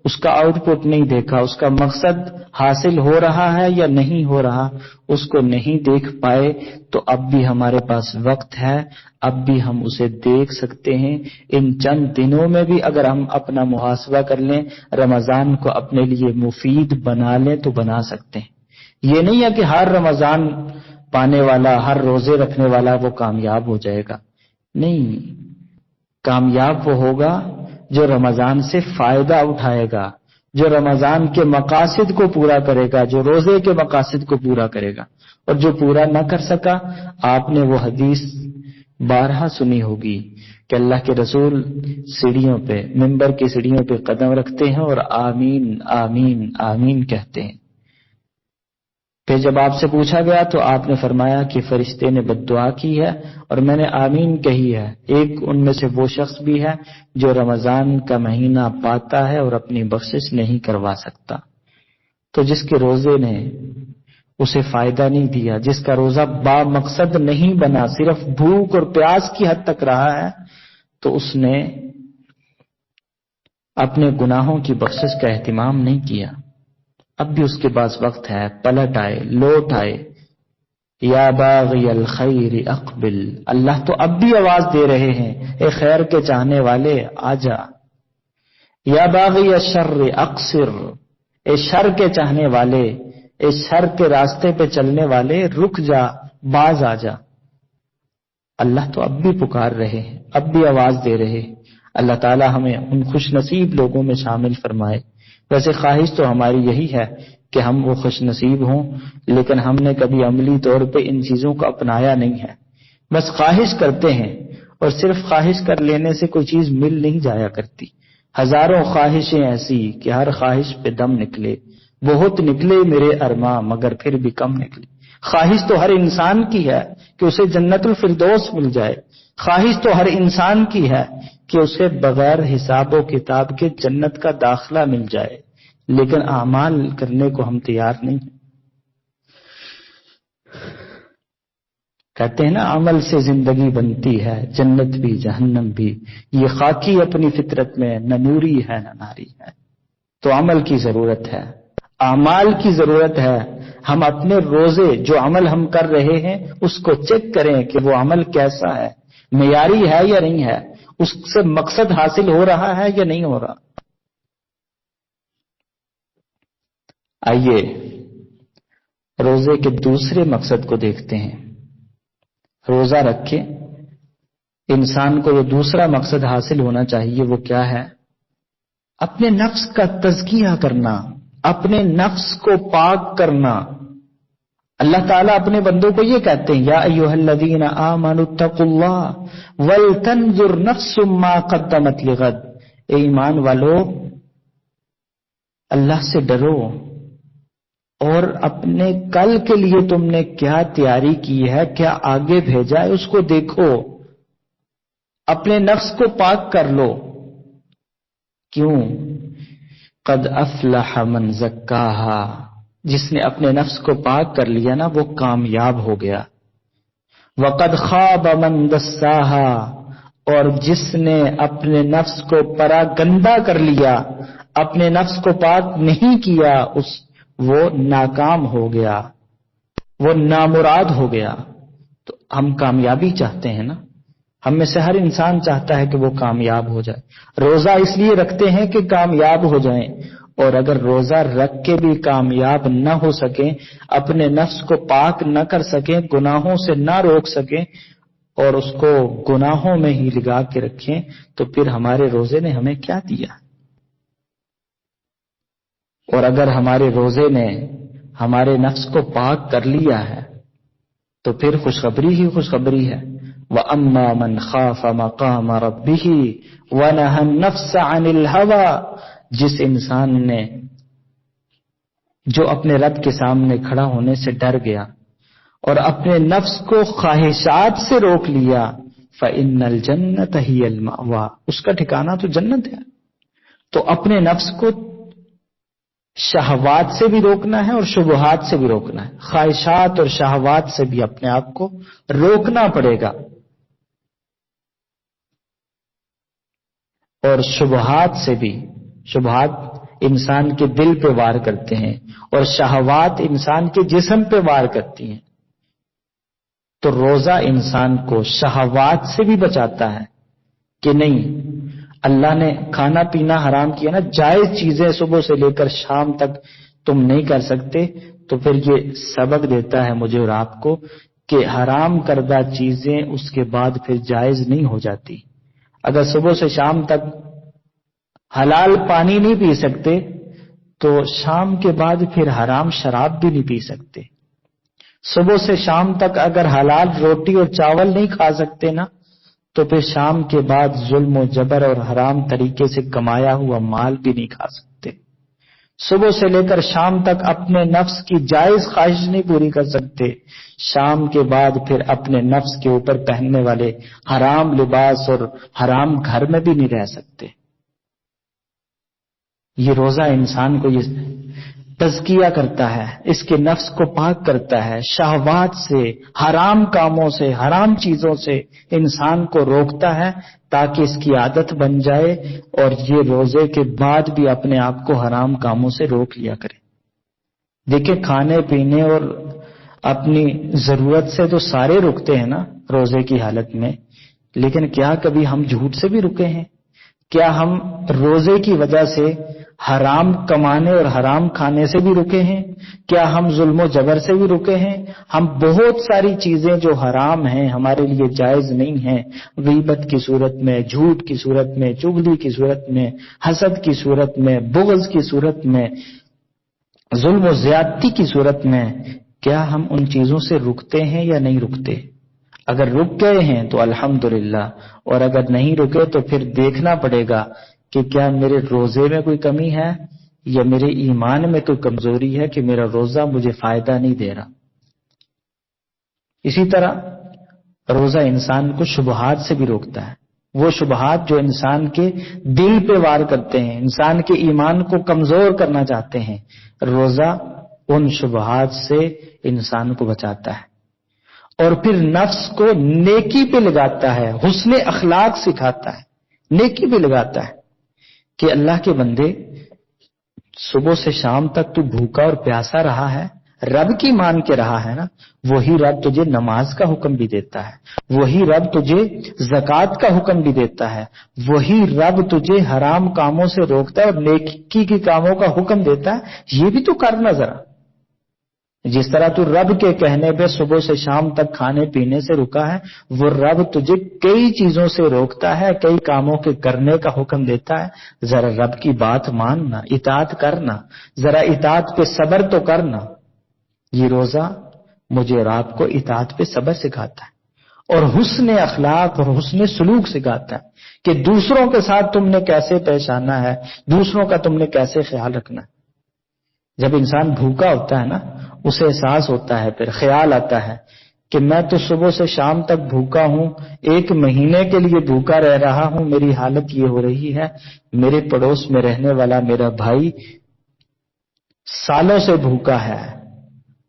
اس کا آؤٹ پٹ نہیں دیکھا، اس کا مقصد حاصل ہو رہا ہے یا نہیں ہو رہا، اس کو نہیں دیکھ پائے، تو اب بھی ہمارے پاس وقت ہے، اب بھی ہم اسے دیکھ سکتے ہیں. ان چند دنوں میں بھی اگر ہم اپنا محاسبہ کر لیں، رمضان کو اپنے لیے مفید بنا لیں تو بنا سکتے ہیں. یہ نہیں ہے کہ ہر رمضان پانے والا، ہر روزے رکھنے والا وہ کامیاب ہو جائے گا. نہیں، کامیاب وہ ہوگا جو رمضان سے فائدہ اٹھائے گا، جو رمضان کے مقاصد کو پورا کرے گا، جو روزے کے مقاصد کو پورا کرے گا. اور جو پورا نہ کر سکا، آپ نے وہ حدیث بارہا سنی ہوگی کہ اللہ کے رسول سیڑھیوں پہ، منبر کی سیڑھیوں پہ قدم رکھتے ہیں اور آمین آمین آمین کہتے ہیں. پھر جب آپ سے پوچھا گیا تو آپ نے فرمایا کہ فرشتے نے بد دعا کی ہے اور میں نے آمین کہی ہے. ایک ان میں سے وہ شخص بھی ہے جو رمضان کا مہینہ پاتا ہے اور اپنی بخشش نہیں کروا سکتا. تو جس کے روزے نے اسے فائدہ نہیں دیا، جس کا روزہ با مقصد نہیں بنا، صرف بھوک اور پیاس کی حد تک رہا ہے، تو اس نے اپنے گناہوں کی بخشش کا اہتمام نہیں کیا. اب بھی اس کے پاس وقت ہے، پلٹ آئے، لوٹ آئے. یا باغی الخیر اقبل. اللہ تو اب بھی آواز دے رہے ہیں، اے خیر کے چاہنے والے آجا. یا باغی الشر اقصر. اے شر کے چاہنے والے، اے شر کے راستے پہ چلنے والے رک جا، باز آ جا. اللہ تو اب بھی پکار رہے ہیں، اب بھی آواز دے رہے. اللہ تعالی ہمیں ان خوش نصیب لوگوں میں شامل فرمائے. ویسے خواہش تو ہماری یہی ہے کہ ہم وہ خوش نصیب ہوں، لیکن ہم نے کبھی عملی طور پہ ان چیزوں کو اپنایا نہیں ہے. بس خواہش کرتے ہیں، اور صرف خواہش کر لینے سے کوئی چیز مل نہیں جایا کرتی. ہزاروں خواہشیں ایسی کہ ہر خواہش پہ دم نکلے. بہت نکلے میرے ارماں مگر پھر بھی کم نکلے. خواہش تو ہر انسان کی ہے کہ اسے جنت الفردوس مل جائے. خواہش تو ہر انسان کی ہے کہ اسے بغیر حساب و کتاب کے جنت کا داخلہ مل جائے، لیکن اعمال کرنے کو ہم تیار نہیں ہیں. کہتے ہیں نا، عمل سے زندگی بنتی ہے، جنت بھی جہنم بھی. یہ خاکی اپنی فطرت میں نہ نوری ہے نہ ناری ہے. تو عمل کی ضرورت ہے، اعمال کی ضرورت ہے. ہم اپنے روزے، جو عمل ہم کر رہے ہیں، اس کو چیک کریں کہ وہ عمل کیسا ہے، معیاری ہے یا نہیں ہے، اس سے مقصد حاصل ہو رہا ہے یا نہیں ہو رہا. آئیے روزے کے دوسرے مقصد کو دیکھتے ہیں. روزہ رکھ کے انسان کو یہ دوسرا مقصد حاصل ہونا چاہیے. وہ کیا ہے؟ اپنے نفس کا تزکیہ کرنا، اپنے نفس کو پاک کرنا. اللہ تعالیٰ اپنے بندوں کو یہ کہتے ہیں، یا ایھا الذین آمنوا اتقوا اللہ ولتنظر نفس ما قدمت لغد. اے ایمان والو، اللہ سے ڈرو اور اپنے کل کے لیے تم نے کیا تیاری کی ہے، کیا آگے بھیجا ہے، اس کو دیکھو. اپنے نفس کو پاک کر لو. کیوں؟ قد افلح من زکاہا. جس نے اپنے نفس کو پاک کر لیا نا، وہ کامیاب ہو گیا. وقد خاب من دساہا. اور جس نے اپنے نفس کو پرا گندا کر لیا، اپنے نفس کو پاک نہیں کیا، وہ ناکام ہو گیا، وہ نامراد ہو گیا. تو ہم کامیابی چاہتے ہیں نا، ہم میں سے ہر انسان چاہتا ہے کہ وہ کامیاب ہو جائے. روزہ اس لیے رکھتے ہیں کہ کامیاب ہو جائیں، اور اگر روزہ رکھ کے بھی کامیاب نہ ہو سکیں، اپنے نفس کو پاک نہ کر سکیں، گناہوں سے نہ روک سکیں اور اس کو گناہوں میں ہی لگا کے رکھیں، تو پھر ہمارے روزے نے ہمیں کیا دیا؟ اور اگر ہمارے روزے نے ہمارے نفس کو پاک کر لیا ہے تو پھر خوشخبری ہی خوشخبری ہے. وَأَمَّا مَنْ خَافَ مَقَامَ رَبِّهِ وَنَهَى النَّفْسَ عَنِ الْهَوَىٰ، جس انسان نے جو اپنے رب کے سامنے کھڑا ہونے سے ڈر گیا اور اپنے نفس کو خواہشات سے روک لیا، فَإِنَّ الْجَنَّةَ هِيَ الْمَأْوَىٰ، اس کا ٹھکانہ تو جنت ہے. تو اپنے نفس کو شہوات سے بھی روکنا ہے اور شبہات سے بھی روکنا ہے. خواہشات اور شہوات سے بھی اپنے آپ کو روکنا پڑے گا، اور شبہات سے بھی. شبہات انسان کے دل پہ وار کرتے ہیں اور شہوات انسان کے جسم پہ وار کرتی ہیں. تو روزہ انسان کو شہوات سے بھی بچاتا ہے کہ نہیں، اللہ نے کھانا پینا حرام کیا نا، جائز چیزیں صبح سے لے کر شام تک تم نہیں کر سکتے، تو پھر یہ سبق دیتا ہے مجھے اور آپ کو کہ حرام کردہ چیزیں اس کے بعد پھر جائز نہیں ہو جاتی. اگر صبح سے شام تک حلال پانی نہیں پی سکتے تو شام کے بعد پھر حرام شراب بھی نہیں پی سکتے. صبح سے شام تک اگر حلال روٹی اور چاول نہیں کھا سکتے نا، تو پھر شام کے بعد ظلم و جبر اور حرام طریقے سے کمایا ہوا مال بھی نہیں کھا سکتے. صبح سے لے کر شام تک اپنے نفس کی جائز خواہش نہیں پوری کر سکتے، شام کے بعد پھر اپنے نفس کے اوپر پہننے والے حرام لباس اور حرام گھر میں بھی نہیں رہ سکتے. یہ روزہ انسان کو یہ تزکیہ کرتا ہے، اس کے نفس کو پاک کرتا ہے، شہوات سے، حرام کاموں سے، حرام چیزوں سے انسان کو روکتا ہے تاکہ اس کی عادت بن جائے اور یہ روزے کے بعد بھی اپنے آپ کو حرام کاموں سے روک لیا کرے. دیکھیں، کھانے پینے اور اپنی ضرورت سے تو سارے رکتے ہیں نا روزے کی حالت میں، لیکن کیا کبھی ہم جھوٹ سے بھی رکے ہیں؟ کیا ہم روزے کی وجہ سے حرام کمانے اور حرام کھانے سے بھی رکے ہیں؟ کیا ہم ظلم و جبر سے بھی رکے ہیں؟ ہم بہت ساری چیزیں جو حرام ہیں، ہمارے لیے جائز نہیں ہیں، غیبت کی صورت میں، جھوٹ کی صورت میں، چغلی کی صورت میں، حسد کی صورت میں، بغض کی صورت میں، ظلم و زیادتی کی صورت میں، کیا ہم ان چیزوں سے رکتے ہیں یا نہیں رکتے؟ اگر رک گئے ہیں تو الحمدللہ، اور اگر نہیں رکے تو پھر دیکھنا پڑے گا کہ کیا میرے روزے میں کوئی کمی ہے یا میرے ایمان میں کوئی کمزوری ہے کہ میرا روزہ مجھے فائدہ نہیں دے رہا. اسی طرح روزہ انسان کو شبہات سے بھی روکتا ہے. وہ شبہات جو انسان کے دل پہ وار کرتے ہیں، انسان کے ایمان کو کمزور کرنا چاہتے ہیں، روزہ ان شبہات سے انسان کو بچاتا ہے اور پھر نفس کو نیکی پہ لگاتا ہے، حسن اخلاق سکھاتا ہے، نیکی پہ لگاتا ہے کہ اللہ کے بندے، صبح سے شام تک تو بھوکا اور پیاسا رہا ہے، رب کی مان کے رہا ہے نا، وہی رب تجھے نماز کا حکم بھی دیتا ہے، وہی رب تجھے زکوٰۃ کا حکم بھی دیتا ہے، وہی رب تجھے حرام کاموں سے روکتا ہے اور نیکی کے کاموں کا حکم دیتا ہے. یہ بھی تو کرنا ذرا. جس طرح تو رب کے کہنے پہ صبح سے شام تک کھانے پینے سے رکا ہے، وہ رب تجھے کئی چیزوں سے روکتا ہے، کئی کاموں کے کرنے کا حکم دیتا ہے. ذرا رب کی بات ماننا، اطاعت کرنا، ذرا اطاعت پہ صبر تو کرنا. یہ روزہ مجھے اور آپ کو اطاعت پہ صبر سکھاتا ہے اور حسن اخلاق اور حسن سلوک سکھاتا ہے کہ دوسروں کے ساتھ تم نے کیسے پیش آنا ہے، دوسروں کا تم نے کیسے خیال رکھنا ہے. جب انسان بھوکا ہوتا ہے نا، اسے احساس ہوتا ہے، پھر خیال آتا ہے کہ میں تو صبح سے شام تک بھوکا ہوں، 1 مہینے کے لیے بھوکا رہ رہا ہوں، میری حالت یہ ہو رہی ہے. میرے پڑوس میں رہنے والا میرا بھائی سالوں سے بھوکا ہے،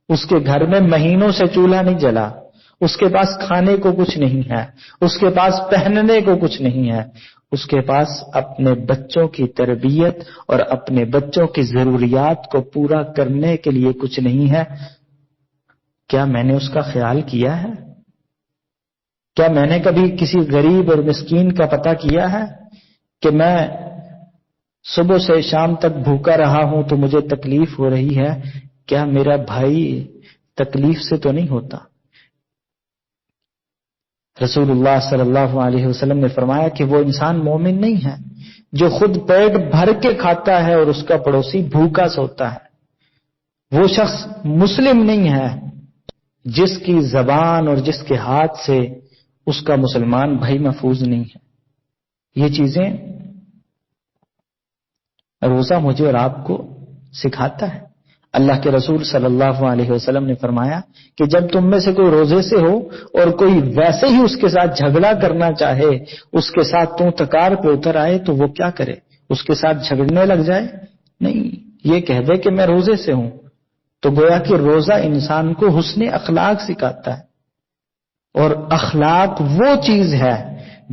اس کے گھر میں مہینوں سے چولہا نہیں جلا، اس کے پاس کھانے کو کچھ نہیں ہے، اس کے پاس پہننے کو کچھ نہیں ہے، اس کے پاس اپنے بچوں کی تربیت اور اپنے بچوں کی ضروریات کو پورا کرنے کے لیے کچھ نہیں ہے. کیا میں نے اس کا خیال کیا ہے؟ کیا میں نے کبھی کسی غریب اور مسکین کا پتہ کیا ہے کہ میں صبح سے شام تک بھوکا رہا ہوں تو مجھے تکلیف ہو رہی ہے، کیا میرا بھائی تکلیف سے تو نہیں ہوتا؟ رسول اللہ صلی اللہ علیہ وسلم نے فرمایا کہ وہ انسان مومن نہیں ہے جو خود پیٹ بھر کے کھاتا ہے اور اس کا پڑوسی بھوکا سوتا ہے۔ وہ شخص مسلم نہیں ہے جس کی زبان اور جس کے ہاتھ سے اس کا مسلمان بھائی محفوظ نہیں ہے۔ یہ چیزیں روزہ مجھے اور آپ کو سکھاتا ہے۔ اللہ کے رسول صلی اللہ علیہ وسلم نے فرمایا کہ جب تم میں سے کوئی روزے سے ہو اور کوئی ویسے ہی اس کے ساتھ جھگڑا کرنا چاہے، اس کے ساتھ تو تکار پہ اتر آئے، تو وہ کیا کرے؟ اس کے ساتھ جھگڑنے لگ جائے؟ نہیں، یہ کہہ دے کہ میں روزے سے ہوں۔ تو گویا کہ روزہ انسان کو حسن اخلاق سکھاتا ہے، اور اخلاق وہ چیز ہے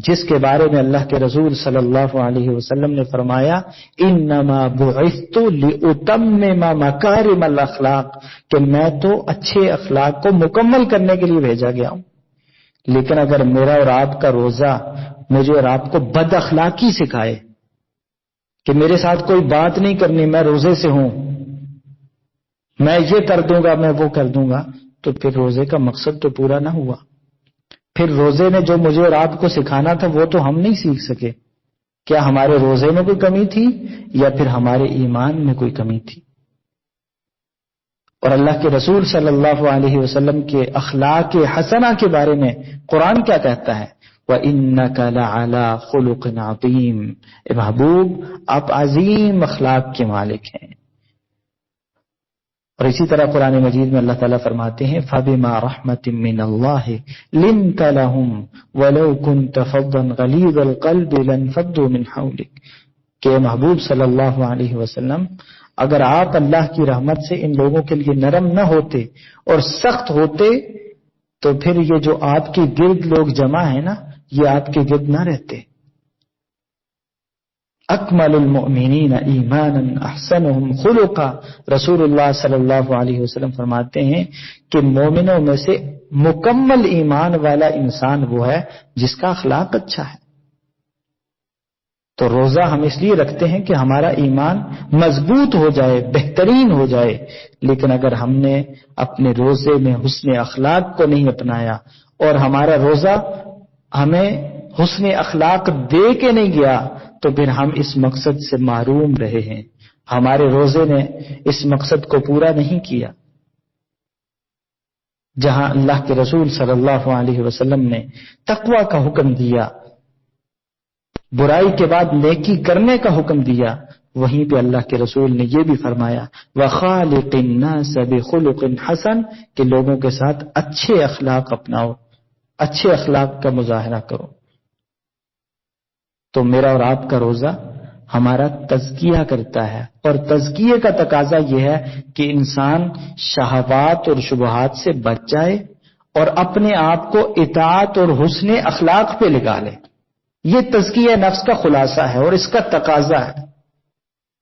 جس کے بارے میں اللہ کے رسول صلی اللہ علیہ وسلم نے فرمایا انما بعثت لاتمم مکارم الاخلاق، کہ میں تو اچھے اخلاق کو مکمل کرنے کے لیے بھیجا گیا ہوں۔ لیکن اگر میرا اور آپ کا روزہ مجھے اور آپ کو بد اخلاقی سکھائے کہ میرے ساتھ کوئی بات نہیں کرنی، میں روزے سے ہوں، میں یہ کر دوں گا، میں وہ کر دوں گا، تو پھر روزے کا مقصد تو پورا نہ ہوا۔ پھر روزے نے جو مجھے اور آپ کو سکھانا تھا وہ تو ہم نہیں سیکھ سکے۔ کیا ہمارے روزے میں کوئی کمی تھی یا پھر ہمارے ایمان میں کوئی کمی تھی؟ اور اللہ کے رسول صلی اللہ علیہ وسلم کے اخلاق حسنہ کے بارے میں قرآن کیا کہتا ہے؟ وَإِنَّكَ لَعَلَىٰ خُلُقٍ عَظِيمٍ، اے محبوب آپ عظیم اخلاق کے مالک ہیں۔ اور اسی طرح قرآن مجید میں اللہ تعالیٰ فرماتے ہیں فَبِمَا رَحْمَةٍ مِّنَ اللَّهِ لِنْتَ لَهُمْ وَلَوْ كُنْتَ فَظًّا غَلِيظَ الْقَلْبِ لَانفَضُّوا مِنْ حَوْلِكَ، کہ محبوب صلی اللہ علیہ وسلم اگر آپ اللہ کی رحمت سے ان لوگوں کے لیے نرم نہ ہوتے اور سخت ہوتے تو پھر یہ جو آپ کے گرد لوگ جمع ہیں نا، یہ آپ کے گرد نہ رہتے۔ اکمل المؤمنین ایمانا احسنهم خلقا، رسول اللہ صلی اللہ علیہ وسلم فرماتے ہیں کہ مومنوں میں سے مکمل ایمان والا انسان وہ ہے جس کا اخلاق اچھا ہے۔ تو روزہ ہم اس لیے رکھتے ہیں کہ ہمارا ایمان مضبوط ہو جائے، بہترین ہو جائے، لیکن اگر ہم نے اپنے روزے میں حسن اخلاق کو نہیں اپنایا اور ہمارا روزہ ہمیں حسن اخلاق دے کے نہیں گیا تو پھر ہم اس مقصد سے محروم رہے ہیں، ہمارے روزے نے اس مقصد کو پورا نہیں کیا۔ جہاں اللہ کے رسول صلی اللہ علیہ وسلم نے تقوی کا حکم دیا، برائی کے بعد نیکی کرنے کا حکم دیا، وہیں پہ اللہ کے رسول نے یہ بھی فرمایا وَخَالِقِ النَّاسَ بِخُلُقٍ حَسَنٍ، کہ لوگوں کے ساتھ اچھے اخلاق اپناؤ، اچھے اخلاق کا مظاہرہ کرو۔ تو میرا اور آپ کا روزہ ہمارا تزکیہ کرتا ہے، اور تزکیے کا تقاضا یہ ہے کہ انسان شہوات اور شبہات سے بچ جائے اور اپنے آپ کو اطاعت اور حسن اخلاق پہ لگا لے۔ یہ تزکیہ نفس کا خلاصہ ہے اور اس کا تقاضا ہے۔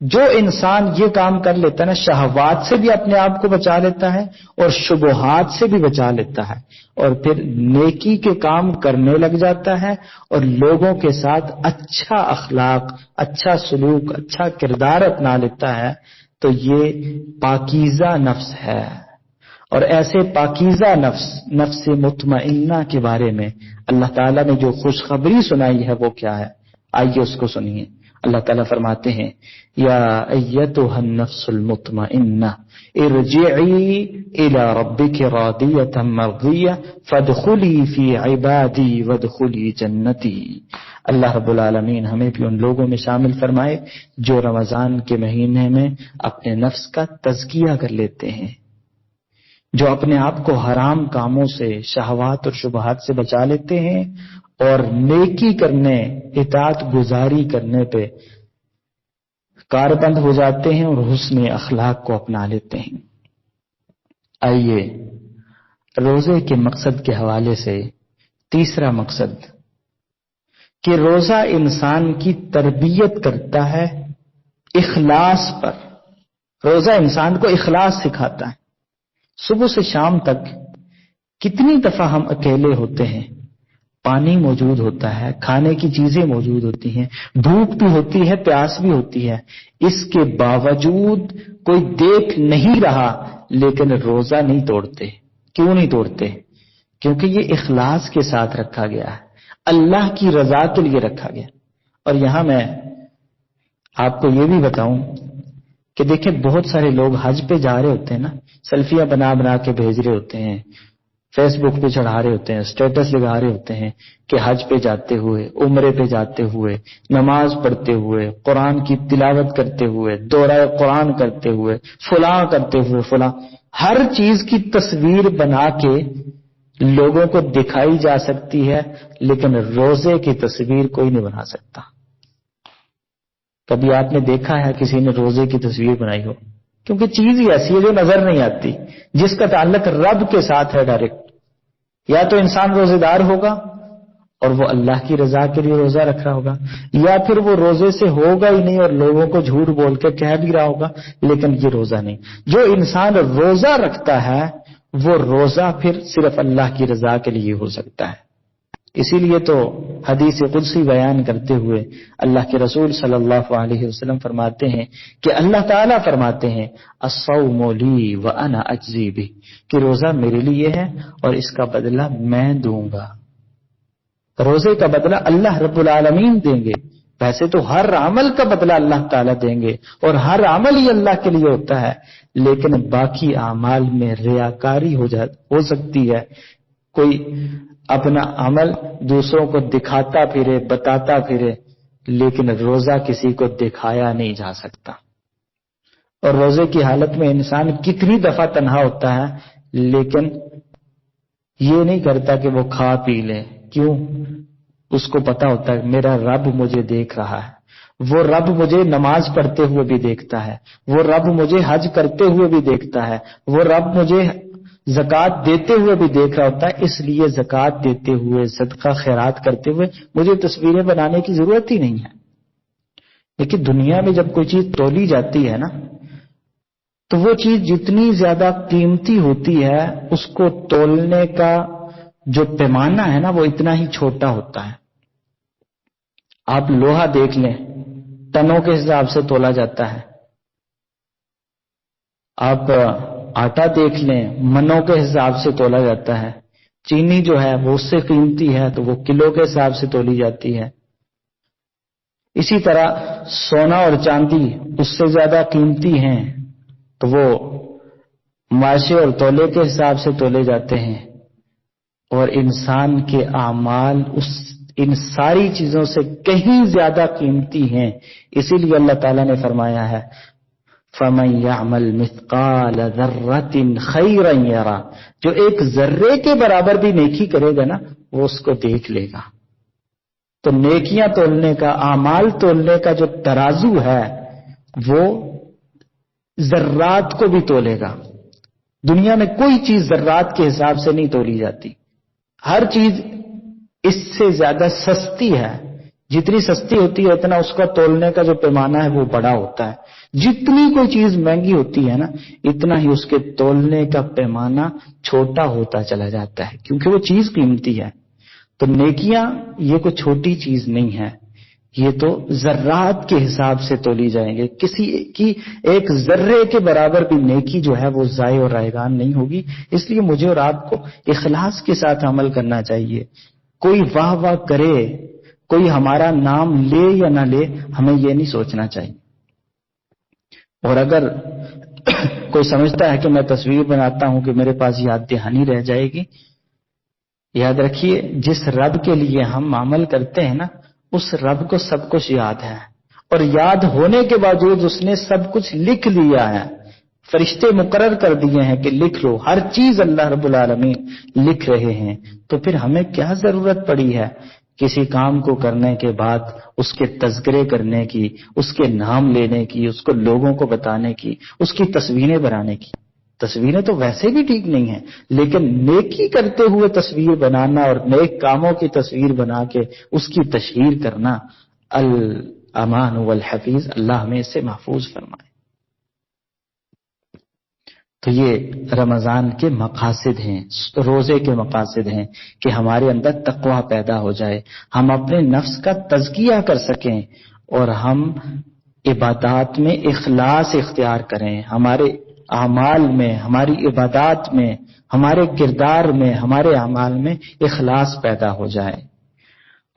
جو انسان یہ کام کر لیتا ہے نا، شہوات سے بھی اپنے آپ کو بچا لیتا ہے اور شبہات سے بھی بچا لیتا ہے، اور پھر نیکی کے کام کرنے لگ جاتا ہے اور لوگوں کے ساتھ اچھا اخلاق، اچھا سلوک، اچھا کردار اپنا لیتا ہے، تو یہ پاکیزہ نفس ہے۔ اور ایسے پاکیزہ نفس، نفس مطمئنہ کے بارے میں اللہ تعالیٰ نے جو خوشخبری سنائی ہے وہ کیا ہے؟ آئیے اس کو سنیے۔ اللہ تعالیٰ فرماتے ہیں یا ایتھا النفس المطمئنہ ارجعی الی ربک راضیۃ مرضیہ فادخلی فی عبادی وادخلی جنتی۔ اللہ رب العالمین ہمیں بھی ان لوگوں میں شامل فرمائے جو رمضان کے مہینے میں اپنے نفس کا تزکیہ کر لیتے ہیں، جو اپنے آپ کو حرام کاموں سے، شہوات اور شبہات سے بچا لیتے ہیں اور نیکی کرنے، اطاعت گزاری کرنے پہ کاربند ہو جاتے ہیں اور حسن اخلاق کو اپنا لیتے ہیں۔ آئیے روزے کے مقصد کے حوالے سے تیسرا مقصد کہ روزہ انسان کی تربیت کرتا ہے اخلاص پر۔ روزہ انسان کو اخلاص سکھاتا ہے۔ صبح سے شام تک کتنی دفعہ ہم اکیلے ہوتے ہیں پانی موجود ہوتا ہے، کھانے کی چیزیں موجود ہوتی ہیں، بھوک بھی ہوتی ہے، پیاس بھی ہوتی ہے، اس کے باوجود کوئی دیکھ نہیں رہا لیکن روزہ نہیں توڑتے. کیوں نہیں توڑتے؟ کیونکہ یہ اخلاص کے ساتھ رکھا گیا ہے، اللہ کی رضا کے لیے رکھا گیا. اور یہاں میں آپ کو یہ بھی بتاؤں کہ دیکھیں بہت سارے لوگ حج پہ جا رہے ہوتے ہیں نا، سیلفیاں بنا بنا کے بھیج رہے ہوتے ہیں، فیس بک پہ چڑھا رہے ہوتے ہیں، سٹیٹس لگا رہے ہوتے ہیں کہ حج پہ جاتے ہوئے، عمرے پہ جاتے ہوئے، نماز پڑھتے ہوئے، قرآن کی تلاوت کرتے ہوئے، دورہ قرآن کرتے ہوئے، فلاں کرتے ہوئے فلاں، ہر چیز کی تصویر بنا کے لوگوں کو دکھائی جا سکتی ہے، لیکن روزے کی تصویر کوئی نہیں بنا سکتا. کبھی آپ نے دیکھا ہے کسی نے روزے کی تصویر بنائی ہو؟ کیونکہ چیز ہی ایسی ہے جو نظر نہیں آتی، جس کا تعلق رب کے ساتھ ہے ڈائریکٹ. یا تو انسان روزے دار ہوگا اور وہ اللہ کی رضا کے لیے روزہ رکھ رہا ہوگا، یا پھر وہ روزے سے ہوگا ہی نہیں اور لوگوں کو جھوٹ بول کے کہہ بھی رہا ہوگا لیکن یہ روزہ نہیں. جو انسان روزہ رکھتا ہے وہ روزہ پھر صرف اللہ کی رضا کے لیے ہو سکتا ہے. اسی لیے تو حدیث قدسی بیان کرتے ہوئے اللہ کے رسول صلی اللہ علیہ وسلم فرماتے ہیں کہ اللہ تعالیٰ فرماتے ہیں الصوم لی وانا اجزی بہ، کہ روزہ میرے لیے ہے اور اس کا بدلہ میں دوں گا. روزے کا بدلہ اللہ رب العالمین دیں گے. ویسے تو ہر عمل کا بدلہ اللہ تعالیٰ دیں گے اور ہر عمل ہی اللہ کے لیے ہوتا ہے، لیکن باقی اعمال میں ریاکاری ہو سکتی ہے. کوئی اپنا عمل دوسروں کو دکھاتا پھرے، بتاتا پھرے، لیکن روزہ کسی کو دکھایا نہیں جا سکتا. اور روزے کی حالت میں انسان کتنی دفعہ تنہا ہوتا ہے لیکن یہ نہیں کرتا کہ وہ کھا پی لے. کیوں؟ اس کو پتا ہوتا ہے میرا رب مجھے دیکھ رہا ہے، وہ رب مجھے نماز پڑھتے ہوئے بھی دیکھتا ہے، وہ رب مجھے حج کرتے ہوئے بھی دیکھتا ہے، وہ رب مجھے زکوٰۃ دیتے ہوئے بھی دیکھ رہا ہوتا ہے. اس لیے زکوٰۃ دیتے ہوئے، صدقہ خیرات کرتے ہوئے مجھے تصویریں بنانے کی ضرورت ہی نہیں ہے. لیکن دنیا میں جب کوئی چیز تولی جاتی ہے نا، تو وہ چیز جتنی زیادہ قیمتی ہوتی ہے اس کو تولنے کا جو پیمانہ ہے نا وہ اتنا ہی چھوٹا ہوتا ہے. آپ لوہا دیکھ لیں، ٹنوں کے حساب سے تولا جاتا ہے. آپ آٹا دیکھ لیں، منوں کے حساب سے تولا جاتا ہے. چینی جو ہے وہ اس سے قیمتی ہے تو وہ کلو کے حساب سے تولی جاتی ہے. اسی طرح سونا اور چاندی اس سے زیادہ قیمتی ہیں تو وہ ماشے اور تولے کے حساب سے تولے جاتے ہیں. اور انسان کے اعمال ان ساری چیزوں سے کہیں زیادہ قیمتی ہیں. اسی لیے اللہ تعالیٰ نے فرمایا ہے فَمَن يَعْمَلْ مِثْقَالَ ذَرَّةٍ خَيْرًا يَرَى، جو ایک ذرے کے برابر بھی نیکی کرے گا نا وہ اس کو دیکھ لے گا. تو نیکیاں تولنے کا، اعمال تولنے کا جو ترازو ہے وہ ذرات کو بھی تولے گا. دنیا میں کوئی چیز ذرات کے حساب سے نہیں تولی جاتی. ہر چیز اس سے زیادہ سستی ہے. جتنی سستی ہوتی ہے اتنا اس کا تولنے کا جو پیمانہ ہے وہ بڑا ہوتا ہے. جتنی کوئی چیز مہنگی ہوتی ہے نا اتنا ہی اس کے تولنے کا پیمانہ چھوٹا ہوتا چلا جاتا ہے، کیونکہ وہ چیز قیمتی ہے. تو نیکیاں یہ کوئی چھوٹی چیز نہیں ہے، یہ تو ذرات کے حساب سے تولی جائیں گے. کسی کی ایک ذرے کے برابر بھی نیکی جو ہے وہ ضائع اور رائگان نہیں ہوگی. اس لیے مجھے اور آپ کو اخلاص کے ساتھ عمل کرنا چاہیے. کوئی واہ واہ کرے، کوئی ہمارا نام لے یا نہ لے، ہمیں یہ نہیں سوچنا چاہیے. اور اگر کوئی سمجھتا ہے کہ میں تصویر بناتا ہوں کہ میرے پاس یاد دہانی رہ جائے گی، یاد رکھیے جس رب کے لیے ہم عمل کرتے ہیں نا اس رب کو سب کچھ یاد ہے، اور یاد ہونے کے باوجود اس نے سب کچھ لکھ لیا ہے. فرشتے مقرر کر دیے ہیں کہ لکھ لو، ہر چیز اللہ رب العالمین لکھ رہے ہیں. تو پھر ہمیں کیا ضرورت پڑی ہے کسی کام کو کرنے کے بعد اس کے تذکرے کرنے کی، اس کے نام لینے کی، اس کو لوگوں کو بتانے کی، اس کی تصویریں بنانے کی. تصویریں تو ویسے بھی ٹھیک نہیں ہیں، لیکن نیکی کرتے ہوئے تصویر بنانا اور نیک کاموں کی تصویر بنا کے اس کی تشہیر کرنا، الامان والحفیظ، اللہ ہمیں اس سے محفوظ فرمائے. تو یہ رمضان کے مقاصد ہیں، روزے کے مقاصد ہیں کہ ہمارے اندر تقویٰ پیدا ہو جائے، ہم اپنے نفس کا تزکیہ کر سکیں اور ہم عبادات میں اخلاص اختیار کریں، ہمارے اعمال میں، ہماری عبادات میں، ہمارے کردار میں، ہمارے اعمال میں اخلاص پیدا ہو جائے۔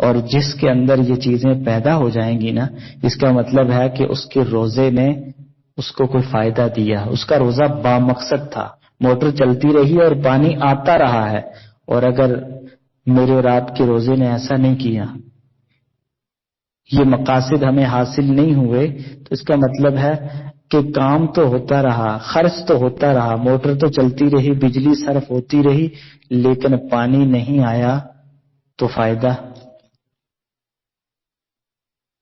اور جس کے اندر یہ چیزیں پیدا ہو جائیں گی نا، اس کا مطلب ہے کہ اس کے روزے نے اس کو کوئی فائدہ دیا، اس کا روزہ بامقصد تھا، موٹر چلتی رہی اور پانی آتا رہا ہے۔ اور اگر میرے اور آپ کے روزے نے ایسا نہیں کیا، یہ مقاصد ہمیں حاصل نہیں ہوئے، تو اس کا مطلب ہے کہ کام تو ہوتا رہا، خرچ تو ہوتا رہا، موٹر تو چلتی رہی، بجلی صرف ہوتی رہی، لیکن پانی نہیں آیا تو فائدہ۔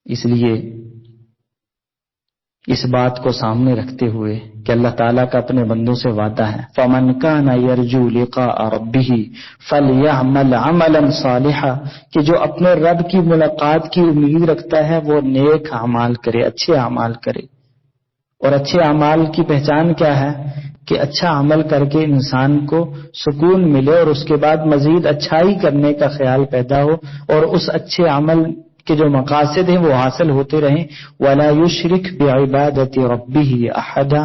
اس لیے اس بات کو سامنے رکھتے ہوئے کہ اللہ تعالیٰ کا اپنے بندوں سے وعدہ ہے، فَمَنْ كَانَ يَرْجُو لِقَاءَ رَبِّهِ فَلْيَعْمَلْ عَمَلًا صَالِحًا، کہ جو اپنے رب کی ملاقات کی امید رکھتا ہے وہ نیک اعمال کرے، اچھے اعمال کرے۔ اور اچھے اعمال کی پہچان کیا ہے؟ کہ اچھا عمل کر کے انسان کو سکون ملے اور اس کے بعد مزید اچھائی کرنے کا خیال پیدا ہو، اور اس اچھے عمل کے جو مقاصد ہیں وہ حاصل ہوتے رہیں۔ وَلَا يُشْرِكْ بِعِبَادَةِ رَبِّهِ أَحَدًا،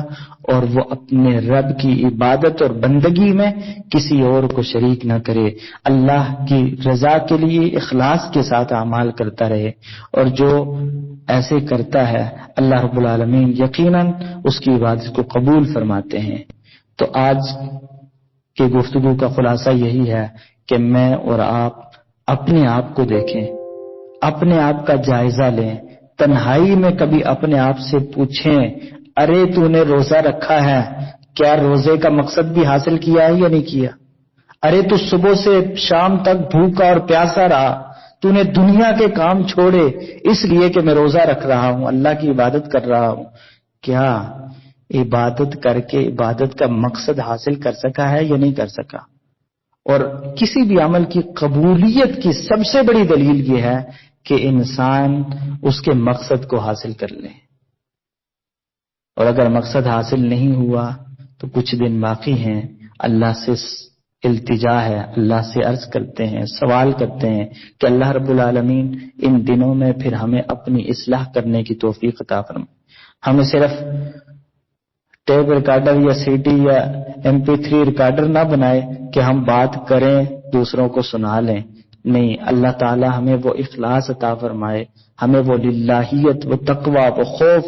اور وہ اپنے رب کی عبادت اور بندگی میں کسی اور کو شریک نہ کرے، اللہ کی رضا کے لیے اخلاص کے ساتھ اعمال کرتا رہے۔ اور جو ایسے کرتا ہے اللہ رب العالمین یقیناً اس کی عبادت کو قبول فرماتے ہیں۔ تو آج کی گفتگو کا خلاصہ یہی ہے کہ میں اور آپ اپنے آپ کو دیکھیں، اپنے آپ کا جائزہ لیں، تنہائی میں کبھی اپنے آپ سے پوچھیں، ارے تو نے روزہ رکھا ہے، کیا روزے کا مقصد بھی حاصل کیا ہے یا نہیں کیا؟ ارے تو صبح سے شام تک بھوکا اور پیاسا رہا، تو نے دنیا کے کام چھوڑے اس لیے کہ میں روزہ رکھ رہا ہوں، اللہ کی عبادت کر رہا ہوں، کیا عبادت کر کے عبادت کا مقصد حاصل کر سکا ہے یا نہیں کر سکا؟ اور کسی بھی عمل کی قبولیت کی سب سے بڑی دلیل یہ ہے کہ انسان اس کے مقصد کو حاصل کر لے، اور اگر مقصد حاصل نہیں ہوا تو کچھ دن باقی ہیں، اللہ سے التجا ہے، اللہ سے عرض کرتے ہیں، سوال کرتے ہیں کہ اللہ رب العالمین ان دنوں میں پھر ہمیں اپنی اصلاح کرنے کی توفیق عطا فرمائے، ہمیں صرف ٹیپ ریکارڈر یا سی ڈی یا MP3 ریکارڈر نہ بنائے کہ ہم بات کریں دوسروں کو سنا لیں، نہیں، اللہ تعالی ہمیں وہ اخلاص عطا فرمائے، ہمیں وہ للہیت، وہ تقوی، وہ خوف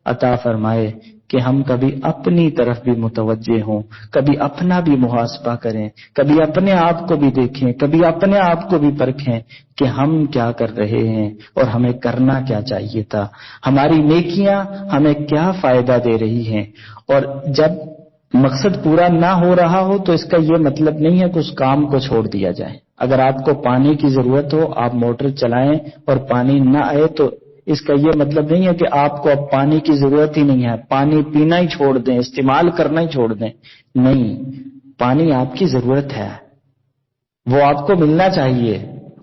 عطا فرمائے کہ ہم کبھی اپنی طرف بھی متوجہ ہوں، کبھی اپنا بھی محاسبہ کریں، کبھی اپنے آپ کو بھی دیکھیں، کبھی اپنے آپ کو بھی پرکھیں کہ ہم کیا کر رہے ہیں اور ہمیں کرنا کیا چاہیے تھا، ہماری نیکیاں ہمیں کیا فائدہ دے رہی ہیں۔ اور جب مقصد پورا نہ ہو رہا ہو تو اس کا یہ مطلب نہیں ہے کہ اس کام کو چھوڑ دیا جائے۔ اگر آپ کو پانی کی ضرورت ہو، آپ موٹر چلائیں اور پانی نہ آئے تو اس کا یہ مطلب نہیں ہے کہ آپ کو اب پانی کی ضرورت ہی نہیں ہے، پانی پینا ہی چھوڑ دیں، استعمال کرنا ہی چھوڑ دیں، نہیں، پانی آپ کی ضرورت ہے، وہ آپ کو ملنا چاہیے،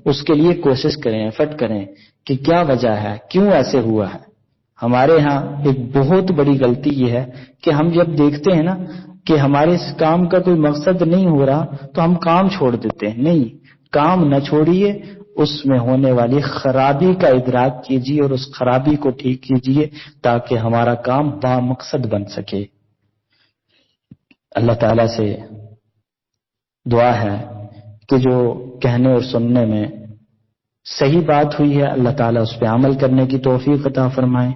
اس کے لیے کوشش کریں، ایفرٹ کریں کہ کیا وجہ ہے، کیوں ایسے ہوا ہے۔ ہمارے ہاں ایک بہت بڑی غلطی یہ ہے کہ ہم جب دیکھتے ہیں نا کہ ہمارے اس کام کا کوئی مقصد نہیں ہو رہا تو ہم کام چھوڑ دیتے ہیں، نہیں، کام نہ چھوڑیے، اس میں ہونے والی خرابی کا ادراک کیجیے اور اس خرابی کو ٹھیک کیجیے تاکہ ہمارا کام بامقصد بن سکے۔ اللہ تعالیٰ سے دعا ہے کہ جو کہنے اور سننے میں صحیح بات ہوئی ہے اللہ تعالیٰ اس پہ عمل کرنے کی توفیق عطا فرمائے،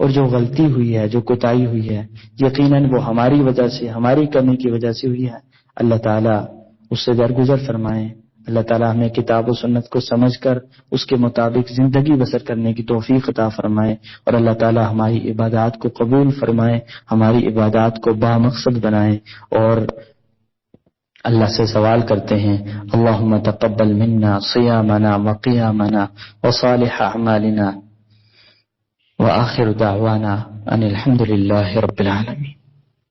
اور جو غلطی ہوئی ہے، جو کوتاہی ہوئی ہے، یقیناً وہ ہماری وجہ سے، ہماری کمی کی وجہ سے ہوئی ہے، اللہ تعالیٰ اس سے درگزر فرمائے۔ اللہ تعالیٰ ہمیں کتاب و سنت کو سمجھ کر اس کے مطابق زندگی بسر کرنے کی توفیق عطا فرمائے، اور اللہ تعالیٰ ہماری عبادات کو قبول فرمائے، ہماری عبادات کو بامقصد بنائے۔ اور اللہ سے سوال کرتے ہیں، اللہم تقبل منا صیامنا وقیامنا وصالح اعمالنا وآخر دعوانا ان الحمد للہ رب العالمین۔